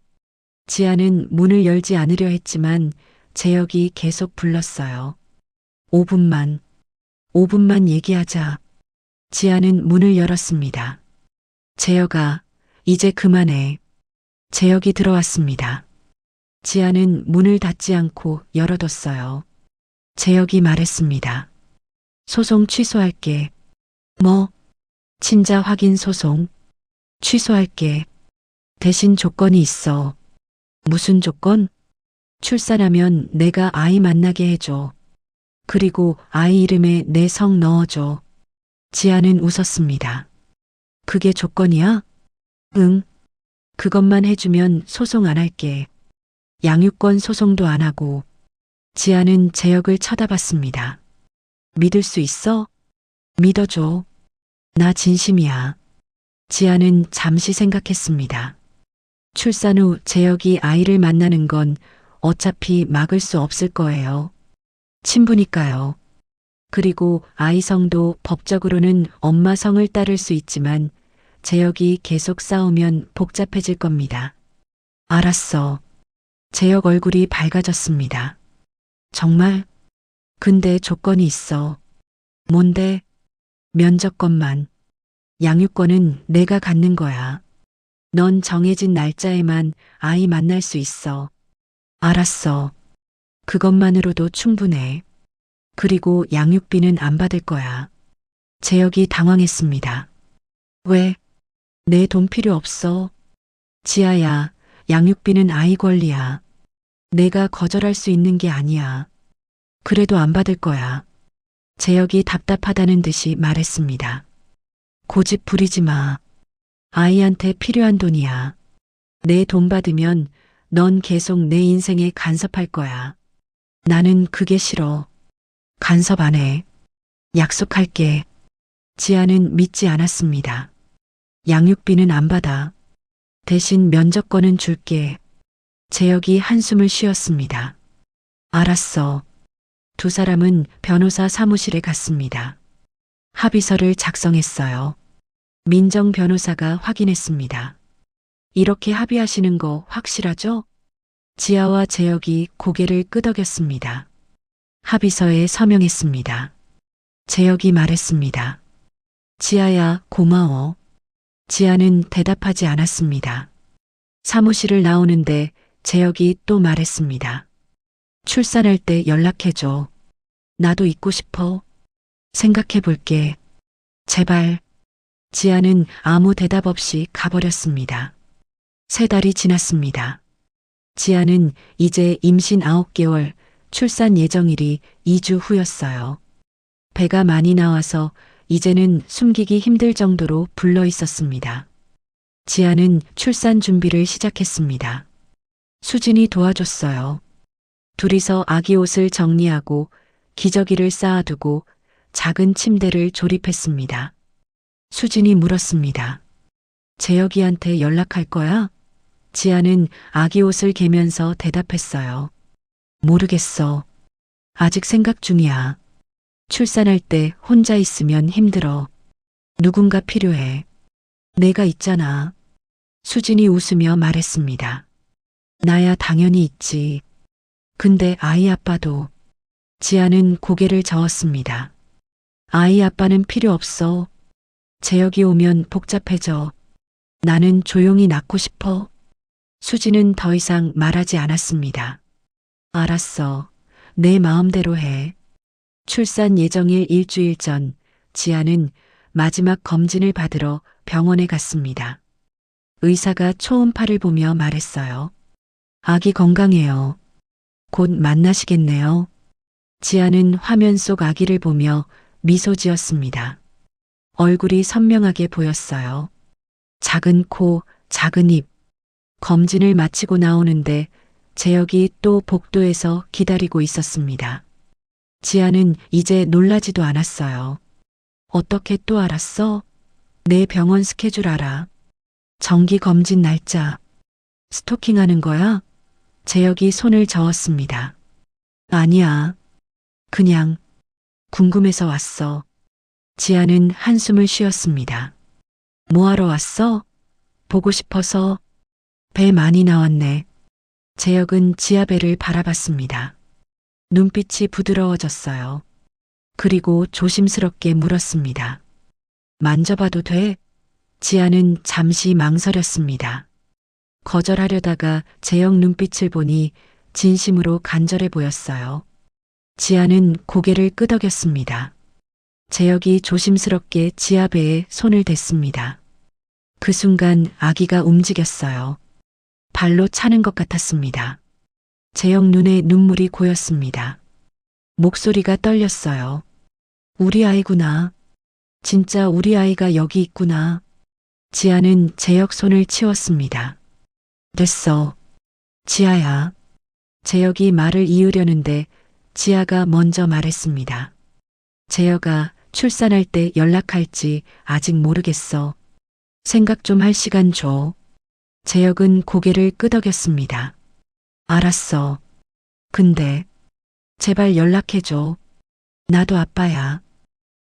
지아는 문을 열지 않으려 했지만 재혁이 계속 불렀어요. 5분만 얘기하자. 지아는 문을 열었습니다. 재혁아, 이제 그만해. 재혁이 들어왔습니다. 지아는 문을 닫지 않고 열어뒀어요. 재혁이 말했습니다. 소송 취소할게. 뭐? 친자 확인 소송. 취소할게. 대신 조건이 있어. 무슨 조건? 출산하면 내가 아이 만나게 해줘. 그리고 아이 이름에 내 성 넣어줘. 지아는 웃었습니다. 그게 조건이야? 응. 그것만 해주면 소송 안 할게. 양육권 소송도 안 하고. 지아는 재혁을 쳐다봤습니다. 믿을 수 있어? 믿어줘. 나 진심이야. 지아는 잠시 생각했습니다. 출산 후 재혁이 아이를 만나는 건 어차피 막을 수 없을 거예요. 친부니까요. 그리고 아이 성도 법적으로는 엄마 성을 따를 수 있지만 재혁이 계속 싸우면 복잡해질 겁니다. 알았어. 재혁 얼굴이 밝아졌습니다. 정말? 근데 조건이 있어. 뭔데? 면접권만. 양육권은 내가 갖는 거야. 넌 정해진 날짜에만 아이 만날 수 있어. 알았어. 그것만으로도 충분해. 그리고 양육비는 안 받을 거야. 재혁이 당황했습니다. 왜? 내 돈 필요 없어. 지아야, 양육비는 아이 권리야. 내가 거절할 수 있는 게 아니야. 그래도 안 받을 거야. 재혁이 답답하다는 듯이 말했습니다. 고집 부리지 마. 아이한테 필요한 돈이야. 내 돈 받으면 넌 계속 내 인생에 간섭할 거야. 나는 그게 싫어. 간섭 안 해. 약속할게. 지아는 믿지 않았습니다. 양육비는 안 받아. 대신 면접권은 줄게. 재혁이 한숨을 쉬었습니다. 알았어. 두 사람은 변호사 사무실에 갔습니다. 합의서를 작성했어요. 민정 변호사가 확인했습니다. 이렇게 합의하시는 거 확실하죠? 지아와 재혁이 고개를 끄덕였습니다. 합의서에 서명했습니다. 재혁이 말했습니다. 지아야, 고마워. 지아는 대답하지 않았습니다. 사무실을 나오는데 재혁이 또 말했습니다. 출산할 때 연락해줘. 나도 있고 싶어. 생각해 볼게. 제발. 지아는 아무 대답 없이 가버렸습니다. 3달이 지났습니다. 지아는 이제 임신 9개월, 출산 예정일이 2주 후였어요. 배가 많이 나와서 이제는 숨기기 힘들 정도로 불러 있었습니다. 지아는 출산 준비를 시작했습니다. 수진이 도와줬어요. 둘이서 아기 옷을 정리하고 기저귀를 쌓아두고 작은 침대를 조립했습니다. 수진이 물었습니다. 재혁이한테 연락할 거야? 지아는 아기 옷을 개면서 대답했어요. 모르겠어. 아직 생각 중이야. 출산할 때 혼자 있으면 힘들어. 누군가 필요해. 내가 있잖아. 수진이 웃으며 말했습니다. 나야 당연히 있지. 근데 아이 아빠도. 지아는 고개를 저었습니다. 아이 아빠는 필요 없어. 재혁이 오면 복잡해져. 나는 조용히 낳고 싶어. 수지는 더 이상 말하지 않았습니다. 알았어. 내 마음대로 해. 출산 예정일 일주일 전 지아는 마지막 검진을 받으러 병원에 갔습니다. 의사가 초음파를 보며 말했어요. 아기 건강해요. 곧 만나시겠네요. 지아는 화면 속 아기를 보며 미소 지었습니다. 얼굴이 선명하게 보였어요. 작은 코, 작은 입. 검진을 마치고 나오는데 재혁이 또 복도에서 기다리고 있었습니다. 지아는 이제 놀라지도 않았어요. 어떻게 또 알았어? 내 병원 스케줄 알아. 정기 검진 날짜. 스토킹하는 거야? 재혁이 손을 저었습니다. 아니야. 그냥 궁금해서 왔어. 지아는 한숨을 쉬었습니다. 뭐하러 왔어? 보고 싶어서. 배 많이 나왔네. 재혁은 지아 배를 바라봤습니다. 눈빛이 부드러워졌어요. 그리고 조심스럽게 물었습니다. 만져봐도 돼? 지아는 잠시 망설였습니다. 거절하려다가 재혁 눈빛을 보니 진심으로 간절해 보였어요. 지아는 고개를 끄덕였습니다. 재혁이 조심스럽게 지아 배에 손을 댔습니다. 그 순간 아기가 움직였어요. 발로 차는 것 같았습니다. 재혁 눈에 눈물이 고였습니다. 목소리가 떨렸어요. 우리 아이구나. 진짜 우리 아이가 여기 있구나. 지아는 재혁 손을 치웠습니다. 됐어. 지아야. 재혁이 말을 이으려는데 지아가 먼저 말했습니다. 재혁아, 출산할 때 연락할지 아직 모르겠어. 생각 좀 할 시간 줘. 재혁은 고개를 끄덕였습니다. 알았어. 근데 제발 연락해줘. 나도 아빠야.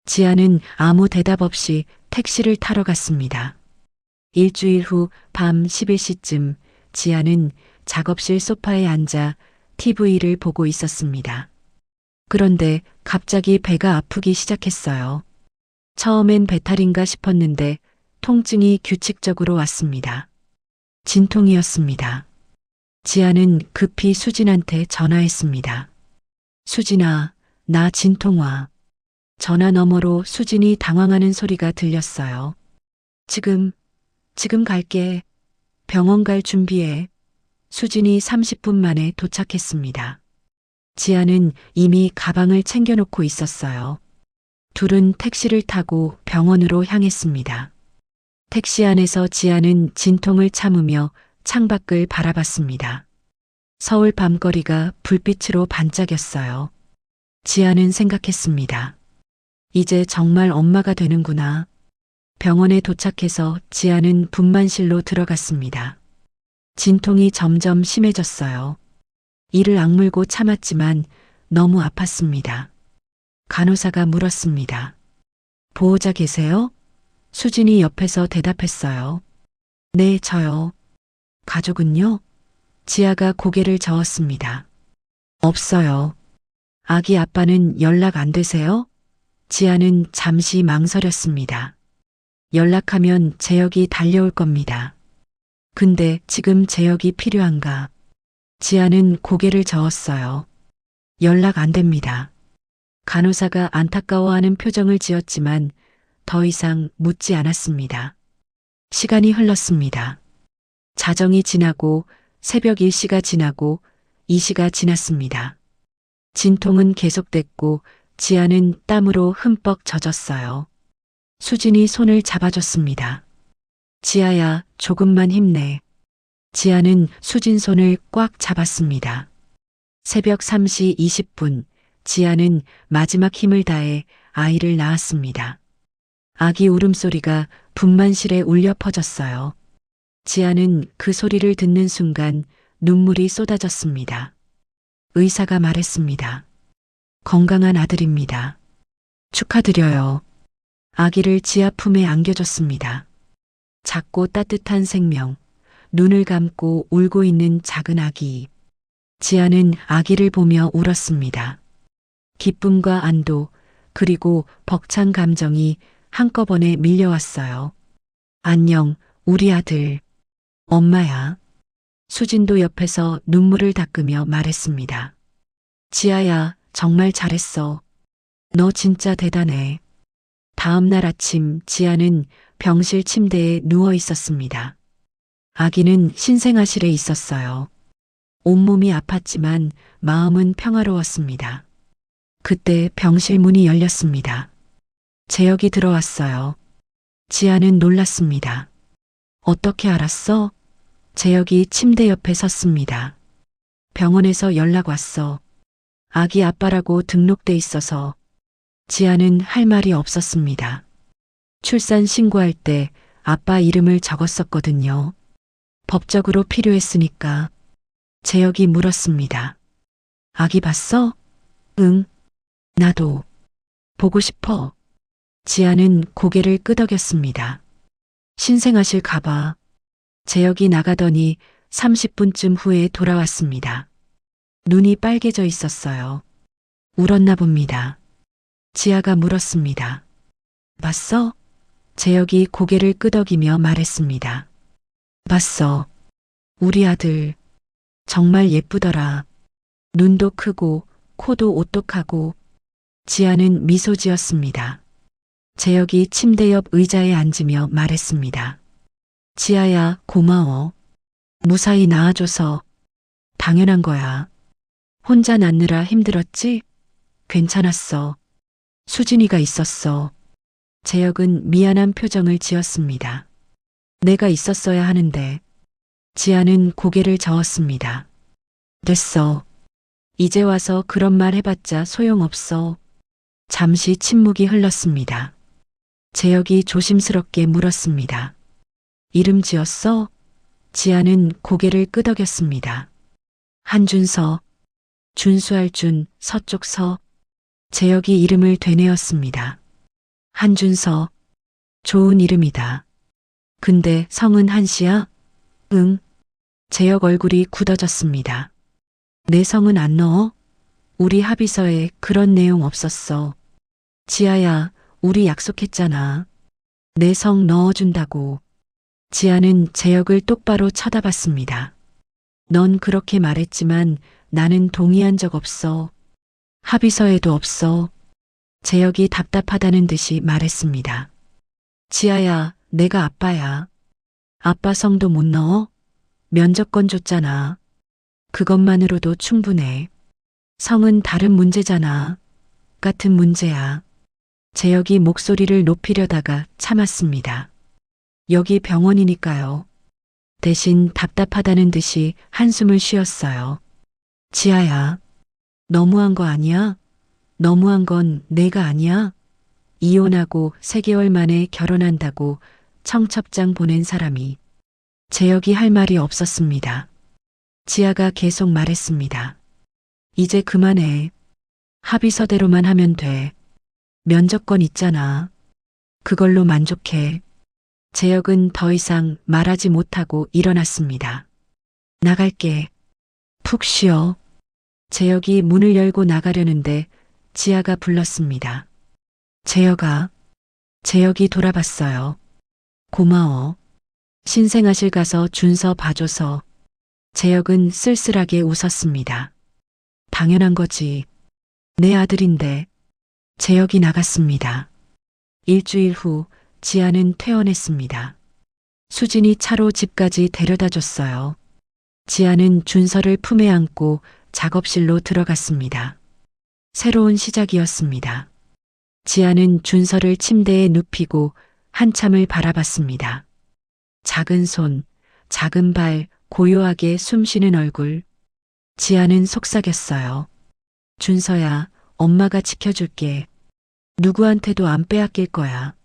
지아는 아무 대답 없이 택시를 타러 갔습니다. 일주일 후 밤 11시쯤 지아는 작업실 소파에 앉아 TV를 보고 있었습니다. 그런데 갑자기 배가 아프기 시작했어요. 처음엔 배탈인가 싶었는데 통증이 규칙적으로 왔습니다. 진통이었습니다. 지아는 급히 수진한테 전화했습니다. 수진아, 나 진통 와. 전화 너머로 수진이 당황하는 소리가 들렸어요. 지금 갈게. 병원 갈 준비해. 수진이 30분 만에 도착했습니다. 지아는 이미 가방을 챙겨놓고 있었어요. 둘은 택시를 타고 병원으로 향했습니다. 택시 안에서 지아는 진통을 참으며 창밖을 바라봤습니다. 서울 밤거리가 불빛으로 반짝였어요. 지아는 생각했습니다. 이제 정말 엄마가 되는구나. 병원에 도착해서 지아는 분만실로 들어갔습니다. 진통이 점점 심해졌어요. 이를 악물고 참았지만 너무 아팠습니다. 간호사가 물었습니다. 보호자 계세요? 수진이 옆에서 대답했어요. 네, 저요. 가족은요? 지아가 고개를 저었습니다. 없어요. 아기 아빠는 연락 안 되세요? 지아는 잠시 망설였습니다. 연락하면 재혁이 달려올 겁니다. 근데 지금 재혁이 필요한가? 지아는 고개를 저었어요. 연락 안 됩니다. 간호사가 안타까워하는 표정을 지었지만 더 이상 묻지 않았습니다. 시간이 흘렀습니다. 자정이 지나고 새벽 1시가 지나고 2시가 지났습니다. 진통은 계속됐고 지아는 땀으로 흠뻑 젖었어요. 수진이 손을 잡아줬습니다. 지아야, 조금만 힘내. 지아는 수진 손을 꽉 잡았습니다. 새벽 3시 20분, 지아는 마지막 힘을 다해 아이를 낳았습니다. 아기 울음소리가 분만실에 울려 퍼졌어요. 지아는 그 소리를 듣는 순간 눈물이 쏟아졌습니다. 의사가 말했습니다. 건강한 아들입니다. 축하드려요. 아기를 지아 품에 안겨줬습니다. 작고 따뜻한 생명, 눈을 감고 울고 있는 작은 아기. 지아는 아기를 보며 울었습니다. 기쁨과 안도, 그리고 벅찬 감정이 한꺼번에 밀려왔어요. 안녕, 우리 아들. 엄마야. 수진도 옆에서 눈물을 닦으며 말했습니다. 지아야, 정말 잘했어. 너 진짜 대단해. 다음 날 아침 지아는 병실 침대에 누워 있었습니다. 아기는 신생아실에 있었어요. 온몸이 아팠지만 마음은 평화로웠습니다. 그때 병실 문이 열렸습니다. 재혁이 들어왔어요. 지아는 놀랐습니다. 어떻게 알았어? 재혁이 침대 옆에 섰습니다. 병원에서 연락 왔어. 아기 아빠라고 등록돼 있어서. 지아는 할 말이 없었습니다. 출산 신고할 때 아빠 이름을 적었었거든요. 법적으로 필요했으니까. 재혁이 물었습니다. 아기 봤어? 응. 나도. 보고 싶어. 지아는 고개를 끄덕였습니다. 신생아실 가봐. 재혁이 나가더니 30분쯤 후에 돌아왔습니다. 눈이 빨개져 있었어요. 울었나 봅니다. 지아가 물었습니다. 봤어? 재혁이 고개를 끄덕이며 말했습니다. 봤어. 우리 아들. 정말 예쁘더라. 눈도 크고 코도 오똑하고. 지아는 미소 지었습니다. 재혁이 침대 옆 의자에 앉으며 말했습니다. 지아야, 고마워. 무사히 낳아줘서. 당연한 거야. 혼자 낳느라 힘들었지? 괜찮았어. 수진이가 있었어. 재혁은 미안한 표정을 지었습니다. 내가 있었어야 하는데. 지아는 고개를 저었습니다. 됐어. 이제 와서 그런 말 해봤자 소용없어. 잠시 침묵이 흘렀습니다. 재혁이 조심스럽게 물었습니다. 이름 지었어? 지아는 고개를 끄덕였습니다. 한준서. 준수할 준, 서쪽 서. 재혁이 이름을 되뇌었습니다. 한준서. 좋은 이름이다. 근데 성은 한씨야? 응. 재혁 얼굴이 굳어졌습니다. 내 성은 안 넣어? 우리 합의서에 그런 내용 없었어. 지아야, 우리 약속했잖아. 내 성 넣어준다고. 지아는 재혁을 똑바로 쳐다봤습니다. 넌 그렇게 말했지만 나는 동의한 적 없어. 합의서에도 없어. 재혁이 답답하다는 듯이 말했습니다. 지아야, 내가 아빠야. 아빠 성도 못 넣어? 면접권 줬잖아. 그것만으로도 충분해. 성은 다른 문제잖아. 같은 문제야. 재혁이 목소리를 높이려다가 참았습니다. 여기 병원이니까요. 대신 답답하다는 듯이 한숨을 쉬었어요. 지아야, 너무한 거 아니야? 너무한 건 내가 아니야? 이혼하고 3개월 만에 결혼한다고 청첩장 보낸 사람이. 재혁이 할 말이 없었습니다. 지아가 계속 말했습니다. 이제 그만해. 합의서대로만 하면 돼. 면접권 있잖아. 그걸로 만족해. 재혁은 더 이상 말하지 못하고 일어났습니다. 나갈게. 푹 쉬어. 재혁이 문을 열고 나가려는데 지아가 불렀습니다. 재혁아. 재혁이 돌아봤어요. 고마워. 신생아실 가서 준서 봐줘서. 재혁은 쓸쓸하게 웃었습니다. 당연한 거지. 내 아들인데. 재혁이 나갔습니다. 일주일 후 지아는 퇴원했습니다. 수진이 차로 집까지 데려다 줬어요. 지아는 준서를 품에 안고 작업실로 들어갔습니다. 새로운 시작이었습니다. 지아는 준서를 침대에 눕히고 한참을 바라봤습니다. 작은 손, 작은 발, 고요하게 숨쉬는 얼굴. 지아는 속삭였어요. 준서야, 엄마가 지켜줄게. 누구한테도 안 빼앗길 거야.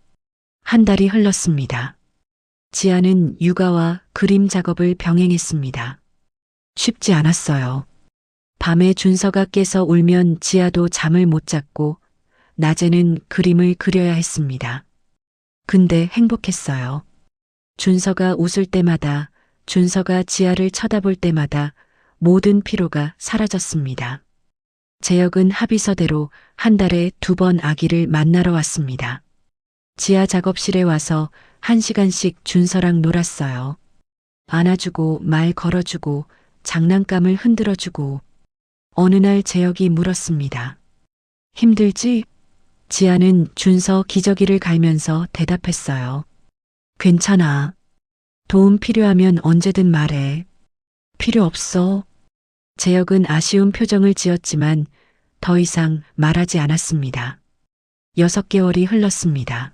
한 달이 흘렀습니다. 지아는 육아와 그림 작업을 병행했습니다. 쉽지 않았어요. 밤에 준서가 깨서 울면 지아도 잠을 못 잤고 낮에는 그림을 그려야 했습니다. 근데 행복했어요. 준서가 웃을 때마다, 준서가 지아를 쳐다볼 때마다 모든 피로가 사라졌습니다. 재혁은 합의서대로 한 달에 2번 아기를 만나러 왔습니다. 지하 작업실에 와서 1시간씩 준서랑 놀았어요. 안아주고 말 걸어주고 장난감을 흔들어주고 어느 날 재혁이 물었습니다. 힘들지? 지아는 준서 기저귀를 갈면서 대답했어요. 괜찮아. 도움 필요하면 언제든 말해. 필요 없어. 재혁은 아쉬운 표정을 지었지만 더 이상 말하지 않았습니다. 6개월이 흘렀습니다.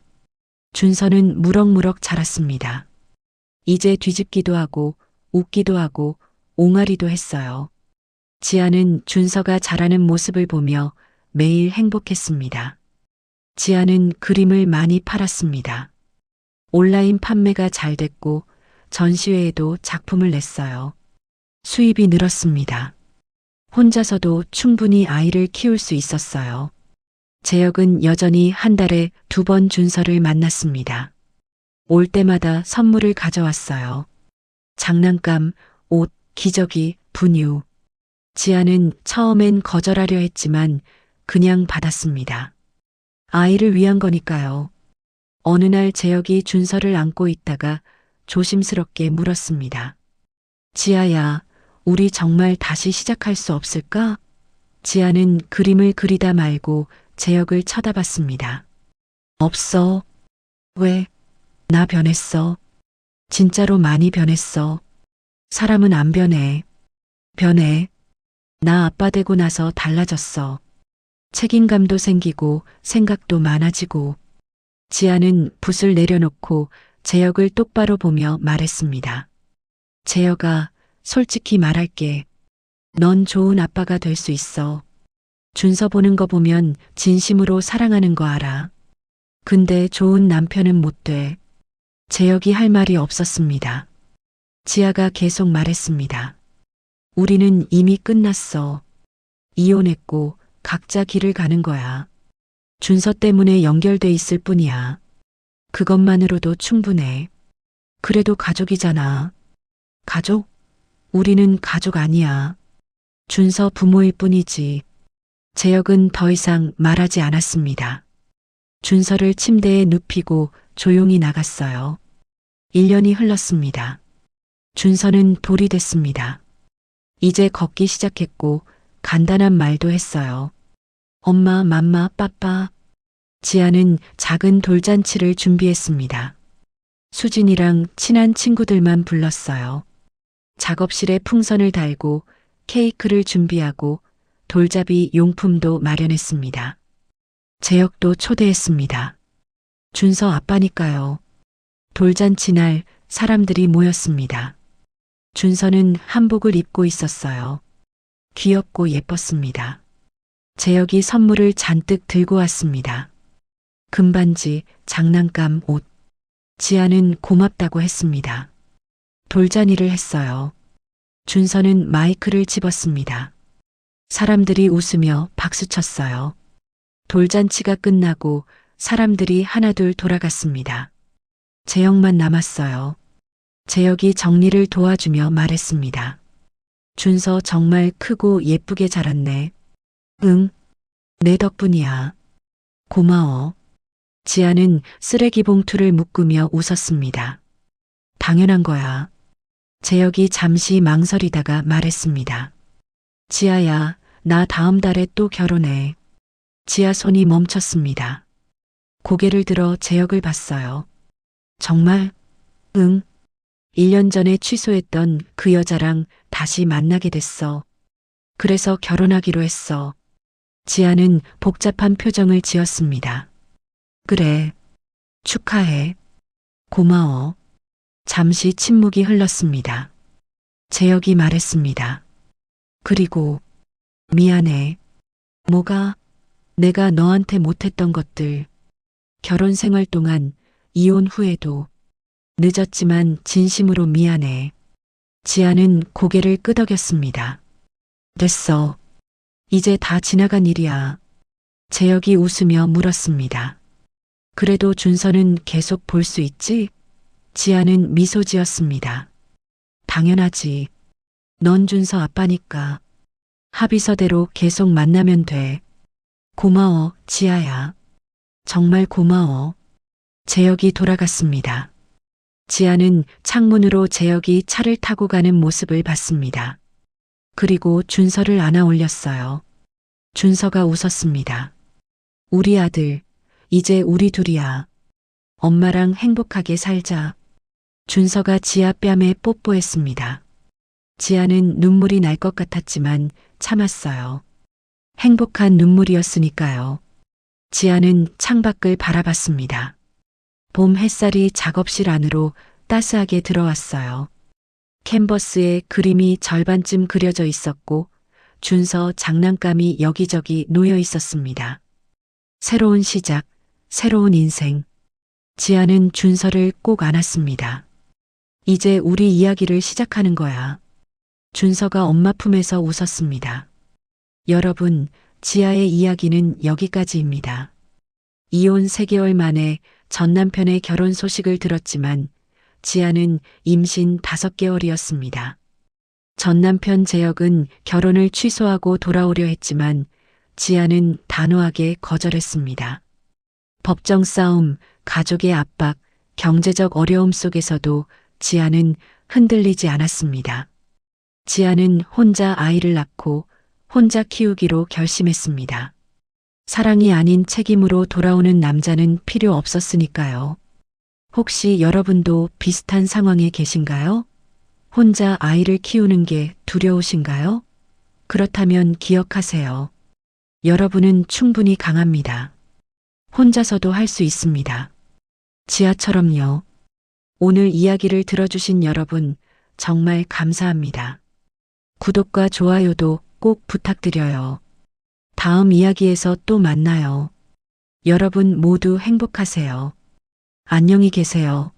준서는 무럭무럭 자랐습니다. 이제 뒤집기도 하고 웃기도 하고 옹알이도 했어요. 지아는 준서가 자라는 모습을 보며 매일 행복했습니다. 지아는 그림을 많이 팔았습니다. 온라인 판매가 잘 됐고 전시회에도 작품을 냈어요. 수입이 늘었습니다. 혼자서도 충분히 아이를 키울 수 있었어요. 재혁은 여전히 한 달에 2번 준서를 만났습니다. 올 때마다 선물을 가져왔어요. 장난감, 옷, 기저귀, 분유. 지아는 처음엔 거절하려 했지만 그냥 받았습니다. 아이를 위한 거니까요. 어느 날 재혁이 준서를 안고 있다가 조심스럽게 물었습니다. 지아야, 우리 정말 다시 시작할 수 없을까? 지아는 그림을 그리다 말고 재혁을 쳐다봤습니다. 없어. 왜? 나 변했어. 진짜로 많이 변했어. 사람은 안 변해. 변해. 나 아빠 되고 나서 달라졌어. 책임감도 생기고 생각도 많아지고. 지아는 붓을 내려놓고 재혁을 똑바로 보며 말했습니다. 재혁아, 솔직히 말할게. 넌 좋은 아빠가 될 수 있어. 준서 보는 거 보면 진심으로 사랑하는 거 알아. 근데 좋은 남편은 못 돼. 재혁이 할 말이 없었습니다. 지아가 계속 말했습니다. 우리는 이미 끝났어. 이혼했고 각자 길을 가는 거야. 준서 때문에 연결돼 있을 뿐이야. 그것만으로도 충분해. 그래도 가족이잖아. 가족? 우리는 가족 아니야. 준서 부모일 뿐이지. 재혁은 더 이상 말하지 않았습니다. 준서를 침대에 눕히고 조용히 나갔어요. 1년이 흘렀습니다. 준서는 돌이 됐습니다. 이제 걷기 시작했고 간단한 말도 했어요. 엄마, 맘마, 빠빠. 지아는 작은 돌잔치를 준비했습니다. 수진이랑 친한 친구들만 불렀어요. 작업실에 풍선을 달고 케이크를 준비하고 돌잡이 용품도 마련했습니다. 재혁도 초대했습니다. 준서 아빠니까요. 돌잔치 날 사람들이 모였습니다. 준서는 한복을 입고 있었어요. 귀엽고 예뻤습니다. 재혁이 선물을 잔뜩 들고 왔습니다. 금반지, 장난감, 옷. 지아는 고맙다고 했습니다. 돌잔이를 했어요. 준서는 마이크를 집었습니다. 사람들이 웃으며 박수쳤어요. 돌잔치가 끝나고 사람들이 하나둘 돌아갔습니다. 재혁만 남았어요. 재혁이 정리를 도와주며 말했습니다. 준서 정말 크고 예쁘게 자랐네. 응, 내 덕분이야. 고마워. 지아는 쓰레기 봉투를 묶으며 웃었습니다. 당연한 거야. 재혁이 잠시 망설이다가 말했습니다. 지아야, 나 다음 달에 또 결혼해. 지아 손이 멈췄습니다. 고개를 들어 재혁을 봤어요. 정말? 응. 1년 전에 취소했던 그 여자랑 다시 만나게 됐어. 그래서 결혼하기로 했어. 지아는 복잡한 표정을 지었습니다. 그래. 축하해. 고마워. 잠시 침묵이 흘렀습니다. 재혁이 말했습니다. 그리고 미안해. 뭐가? 내가 너한테 못했던 것들. 결혼 생활 동안, 이혼 후에도. 늦었지만 진심으로 미안해. 지아는 고개를 끄덕였습니다. 됐어. 이제 다 지나간 일이야. 재혁이 웃으며 물었습니다. 그래도 준서는 계속 볼 수 있지? 지아는 미소 지었습니다. 당연하지. 넌 준서 아빠니까. 합의서대로 계속 만나면 돼. 고마워, 지아야. 정말 고마워. 재혁이 돌아갔습니다. 지아는 창문으로 재혁이 차를 타고 가는 모습을 봤습니다. 그리고 준서를 안아 올렸어요. 준서가 웃었습니다. 우리 아들, 이제 우리 둘이야. 엄마랑 행복하게 살자. 준서가 지아 뺨에 뽀뽀했습니다. 지아는 눈물이 날 것 같았지만 참았어요. 행복한 눈물이었으니까요. 지아는 창밖을 바라봤습니다. 봄 햇살이 작업실 안으로 따스하게 들어왔어요. 캔버스에 그림이 절반쯤 그려져 있었고 준서 장난감이 여기저기 놓여 있었습니다. 새로운 시작, 새로운 인생. 지아는 준서를 꼭 안았습니다. 이제 우리 이야기를 시작하는 거야. 준서가 엄마 품에서 웃었습니다. 여러분, 지아의 이야기는 여기까지입니다. 이혼 3개월 만에 전 남편의 결혼 소식을 들었지만 지아는 임신 5개월이었습니다. 전 남편 재혁은 결혼을 취소하고 돌아오려 했지만 지아는 단호하게 거절했습니다. 법정 싸움, 가족의 압박, 경제적 어려움 속에서도 지아는 흔들리지 않았습니다. 지아는 혼자 아이를 낳고 혼자 키우기로 결심했습니다. 사랑이 아닌 책임으로 돌아오는 남자는 필요 없었으니까요. 혹시 여러분도 비슷한 상황에 계신가요? 혼자 아이를 키우는 게 두려우신가요? 그렇다면 기억하세요. 여러분은 충분히 강합니다. 혼자서도 할 수 있습니다. 지아처럼요. 오늘 이야기를 들어주신 여러분 정말 감사합니다. 구독과 좋아요도 꼭 부탁드려요. 다음 이야기에서 또 만나요. 여러분 모두 행복하세요. 안녕히 계세요.